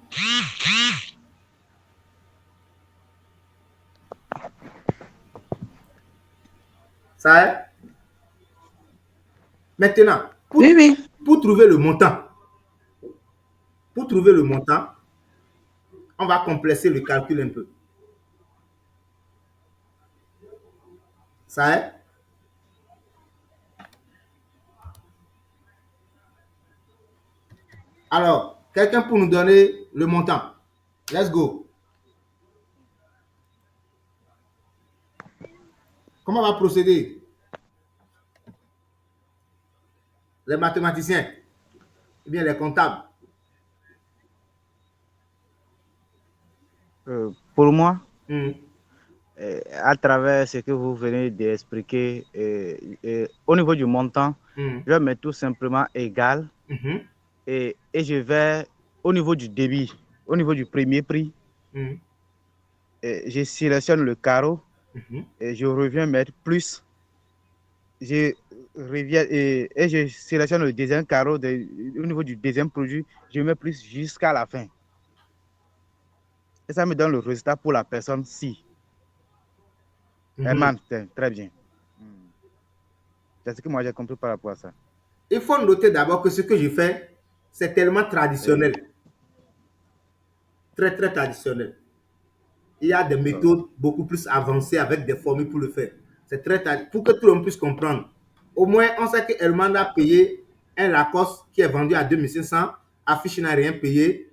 ça est. Maintenant, pour trouver le montant, on va complexer le calcul un peu. Ça est. Alors, quelqu'un pour nous donner le montant. Let's go. Comment on va procéder? Les mathématiciens, ou bien les comptables. Pour moi, à travers ce que vous venez d'expliquer, au niveau du montant, je vais mettre tout simplement égal. Et je vais, au niveau du débit, au niveau du premier prix, je sélectionne le carreau et je reviens mettre plus. Je reviens et je sélectionne le deuxième carreau au niveau du deuxième produit, je mets plus jusqu'à la fin. Et ça me donne le résultat pour la personne ci. Très bien. C'est ce que moi j'ai compris par rapport à ça. Il faut noter d'abord que ce que je fais, c'est tellement traditionnel. Très, très traditionnel. Il y a des méthodes beaucoup plus avancées avec des formules pour le faire. C'est très pour que tout le monde puisse comprendre. Au moins, on sait que Elman a payé un Lacoste qui est vendu à 2500. Affiche n'a rien payé.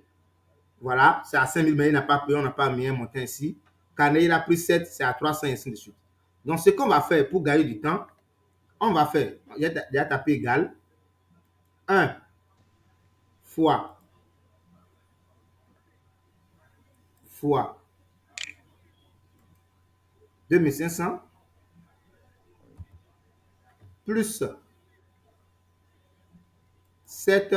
Voilà, c'est à 5000, mais il n'a pas payé, on n'a pas mis un montant ici. Canet, il a pris 7, c'est à 300 et ainsi de suite. Donc, ce qu'on va faire pour gagner du temps, on va faire, il y a tapé égal, 1 fois 2500 plus 7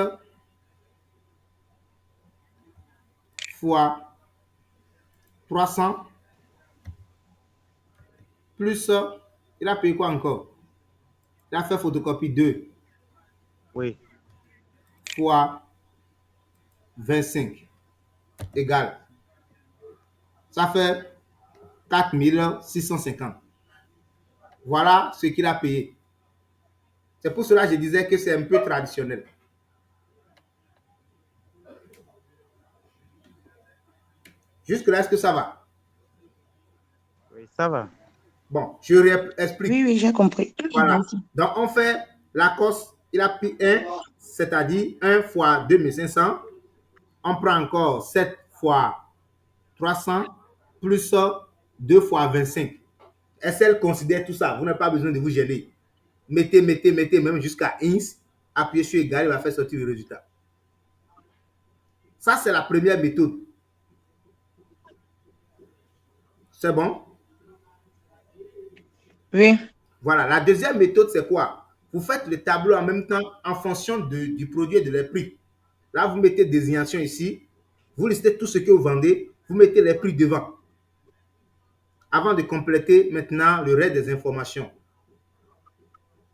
fois 300 plus, il a payé quoi encore? Il a fait photocopie 2. Oui. Fois 25 égale. Ça fait 4650. Voilà ce qu'il a payé. C'est pour cela que je disais que c'est un peu traditionnel. Jusque-là, est-ce que ça va? Oui, ça va. Bon, je réexplique. Oui, j'ai compris. Voilà. Donc, on fait Lacoste, il a pris 1, c'est-à-dire 1 fois 2500. On prend encore 7 fois 300 plus 2 fois 25. SL considère tout ça. Vous n'avez pas besoin de vous gêner. Mettez, même jusqu'à ins. Appuyez sur égal, il va faire sortir le résultat. Ça, c'est la première méthode. C'est bon? Oui. Voilà. La deuxième méthode, c'est quoi? Vous faites le tableau en même temps en fonction du produit et de les prix. Là, vous mettez désignation ici. Vous listez tout ce que vous vendez. Vous mettez les prix devant. Avant de compléter maintenant le reste des informations.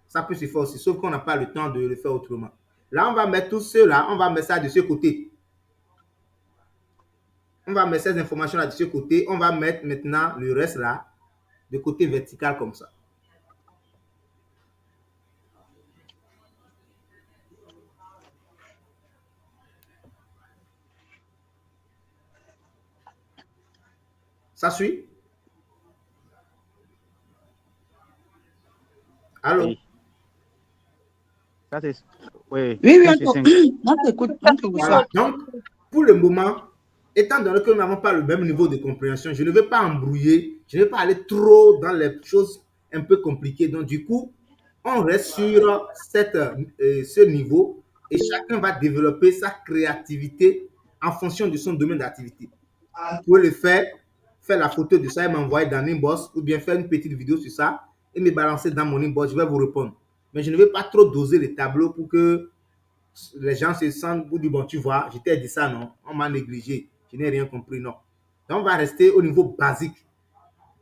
Ça peut se faire aussi, sauf qu'on n'a pas le temps de le faire autrement. Là, on va mettre tout cela, on va mettre ça de ce côté. On va mettre ces informations-là de ce côté. On va mettre maintenant le reste là, de côté vertical comme ça. Ça suit? Allô? Oui. Oui, on t'écoute. Voilà. Donc, pour le moment, étant donné que nous n'avons pas le même niveau de compréhension, je ne vais pas embrouiller, je ne vais pas aller trop dans les choses un peu compliquées. Donc, du coup, on reste sur ce niveau et chacun va développer sa créativité en fonction de son domaine d'activité. Vous pouvez le faire la photo de ça et m'envoyer dans l'inbox ou bien faire une petite vidéo sur ça et me balancer dans mon inbox, je vais vous répondre. mais je ne veux pas trop doser le tableau pour que les gens se sentent pour dire, bon, tu vois, je t'ai dit ça, non, on m'a négligé, je n'ai rien compris, non. Donc, on va rester au niveau basique.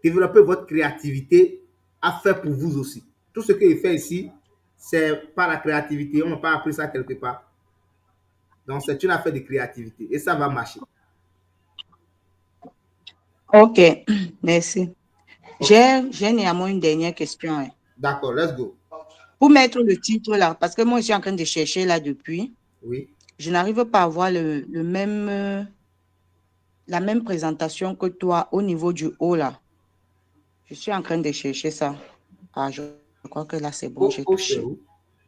Développer votre créativité à faire pour vous aussi. Tout ce qu'il fait ici, c'est pas la créativité, on n'a pas appris ça quelque part. Donc, c'est une affaire de créativité et ça va marcher. Ok, merci. J'ai néanmoins une dernière question. Hein. D'accord, let's go. Pour mettre le titre là, parce que moi, je suis en train de chercher là depuis. Oui. Je n'arrive pas à voir la même présentation que toi au niveau du haut là. Je suis en train de chercher ça. Ah, je crois que là, c'est bon, j'ai touché.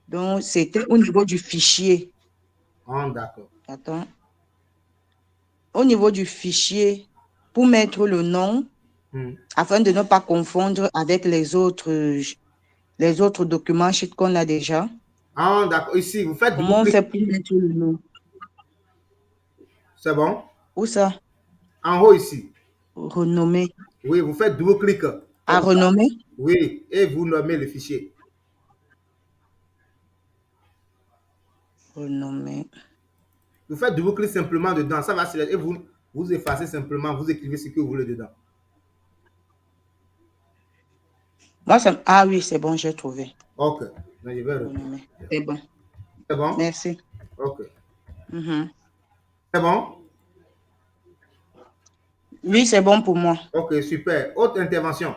Donc, c'était au niveau du fichier. Ah, d'accord. Attends. Au niveau du fichier, pour mettre le nom, afin de ne pas confondre avec les autres documents sheet qu'on a déjà. Ah, d'accord. Ici, vous faites... Comment on fait pour mettre le nom? C'est bon? Où ça? En haut ici. Renommer. Oui, vous faites double-clic. À renommer? Oui, et vous nommez le fichier. Renommer. Vous faites double-clic simplement dedans. Ça va se et vous effacez simplement, vous écrivez ce que vous voulez dedans. Moi, ça... Ah oui, c'est bon, j'ai trouvé. Ok. Donc, je vais renommer. C'est bon. C'est bon? Merci. Ok. C'est bon? Oui, c'est bon pour moi. Ok, super. Autre intervention?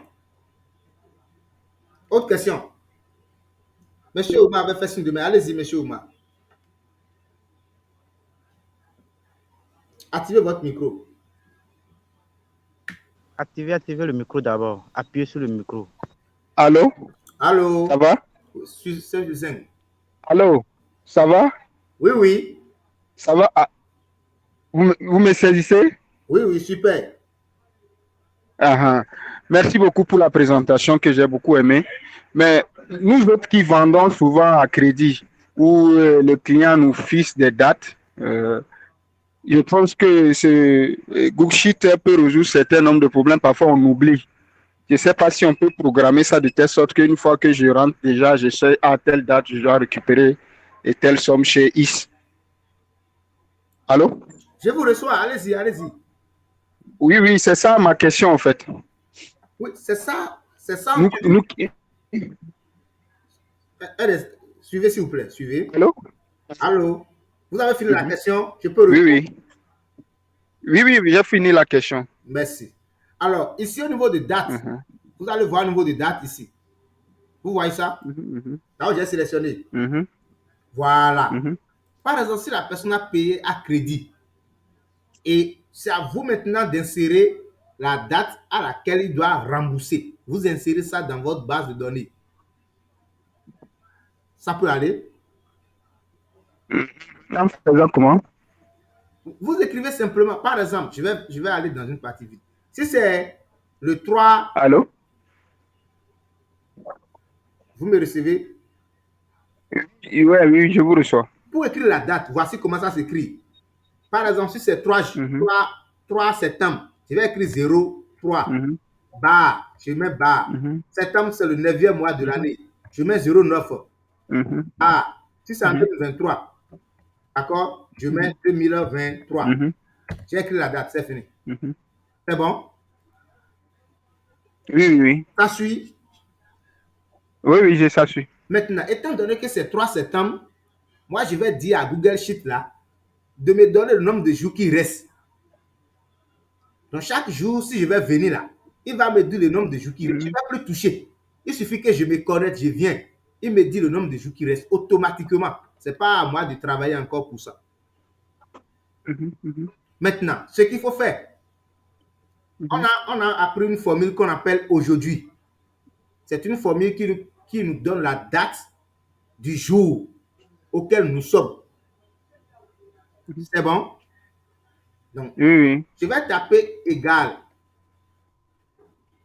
Autre question? Monsieur Oumar avait fait signe de main. Allez-y, monsieur Oumar. Activez votre micro. Activez le micro d'abord. Appuyez sur le micro. Allô? Allô? Ça va? Allô? Ça va? Oui, oui. Ça va? Ah. Vous me saisissez? Oui, oui, super. Merci beaucoup pour la présentation que j'ai beaucoup aimé. Mais nous autres qui vendons souvent à crédit, où le client nous fixe des dates, je pense que Google Sheet peut résoudre certains nombres de problèmes. Parfois, on oublie. Je ne sais pas si on peut programmer ça de telle sorte qu'une fois que je rentre déjà, je sais à telle date, je dois récupérer et telle somme chez IS. Allô? Je vous reçois. Allez-y, allez-y. Oui, oui, c'est ça ma question en fait. Oui, c'est ça. C'est ça. Suivez, s'il vous plaît. Suivez. Allô? Allô? Vous avez fini la question? Je peux répondre? Oui, j'ai fini la question. Merci. Alors, ici, au niveau de date, vous allez voir au niveau de date ici. Vous voyez ça? Là où j'ai sélectionné. Voilà. Par exemple, si la personne a payé à crédit, et c'est à vous maintenant d'insérer la date à laquelle il doit rembourser. Vous insérez ça dans votre base de données. Ça peut aller? En faisant comment? Vous écrivez simplement, par exemple, je vais aller dans une partie vite. Si c'est le 3... Allô? Vous me recevez? Oui, je vous reçois. Pour écrire la date, voici comment ça s'écrit. Par exemple, si c'est 3 septembre, je vais écrire 03, bar, je mets bar. Septembre, c'est le 9e mois de l'année. Je mets 09. Si c'est en 2023, d'accord, je mets 2023. J'ai écrit la date, c'est fini. C'est bon? Oui. Ça suit? Oui, ça suit. Maintenant, étant donné que c'est 3 septembre, moi, je vais dire à Google Sheet là, de me donner le nombre de jours qui restent. Donc, chaque jour, si je vais venir là, il va me dire le nombre de jours qui restent. Je ne vais plus toucher. Il suffit que je me connecte, je viens. Il me dit le nombre de jours qui restent automatiquement. Ce n'est pas à moi de travailler encore pour ça. Maintenant, ce qu'il faut faire, on a appris une formule qu'on appelle aujourd'hui. C'est une formule qui nous donne la date du jour auquel nous sommes. C'est bon? Donc, je vais taper égal.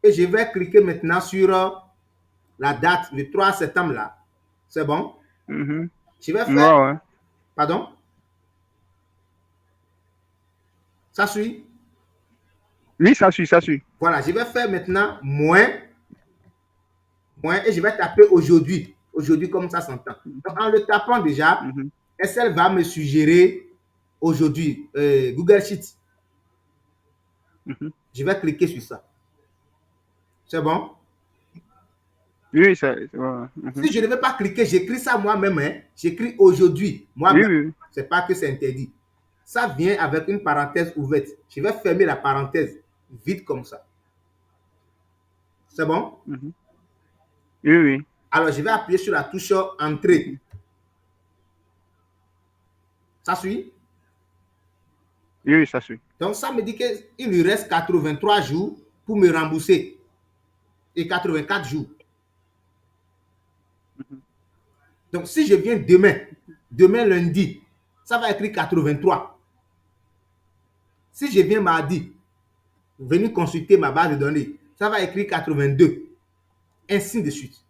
Et je vais cliquer maintenant sur la date, le 3 septembre là. C'est bon? Je vais faire... Pardon? Ça suit? Oui, ça suit. Voilà, je vais faire maintenant moins et je vais taper aujourd'hui. aujourd'hui comme ça s'entend. Donc, en le tapant déjà, Excel va me suggérer aujourd'hui Google Sheet. Je vais cliquer sur ça. C'est bon? Oui, ça. Ouais. Si je ne vais pas cliquer, j'écris ça moi-même. Hein. J'écris aujourd'hui. Moi-même. Oui. C'est pas que c'est interdit. Ça vient avec une parenthèse ouverte. Je vais fermer la parenthèse vite comme ça. C'est bon? Oui. Alors, je vais appuyer sur la touche Entrée. Ça suit? Oui, ça suit. Donc, ça me dit qu'il lui reste 83 jours pour me rembourser. Et 84 jours. Donc, si je viens demain lundi, ça va écrire 83. Si je viens mardi, venir consulter ma base de données, ça va écrire 82. Ainsi de suite.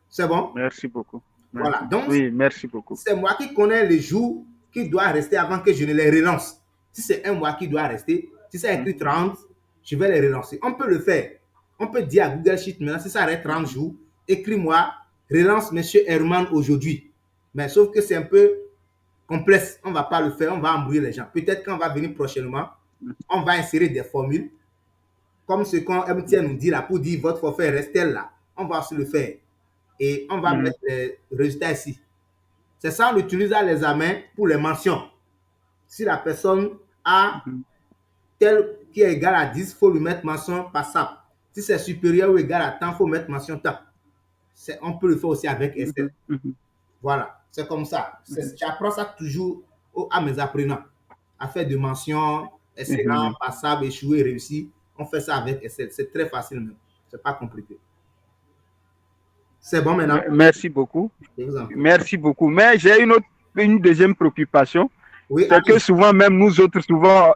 C'est bon? Merci beaucoup. Voilà. Donc, oui, merci beaucoup. C'est moi qui connais les jours qui doivent rester avant que je ne les relance. Si c'est un mois qui doit rester, si ça écrit 30, je vais les relancer. On peut le faire. On peut dire à Google Sheet maintenant, si ça reste 30 jours, écris-moi, relance M. Herman aujourd'hui. Mais sauf que c'est un peu complexe. On ne va pas le faire, on va embrouiller les gens. Peut-être qu'on va venir prochainement, on va insérer des formules, comme ce qu'on MTN nous dit là, pour dire votre forfait reste là. On va aussi le faire. Et on va mettre les résultats ici. C'est ça, on utilise à l'examen pour les mentions. Si la personne a tel qui est égal à 10, il faut lui mettre mention passable. Si c'est supérieur ou égal à temps, il faut mettre mention temps. On peut le faire aussi avec Excel. Voilà, c'est comme ça. J'apprends ça toujours à mes apprenants. À faire de mentions, excellent, passable, échoué, réussi. On fait ça avec Excel. C'est très facile même. Ce n'est pas compliqué. C'est bon maintenant? Merci beaucoup. Merci beaucoup. Mais j'ai une deuxième préoccupation. Oui, c'est que souvent, même nous autres, souvent,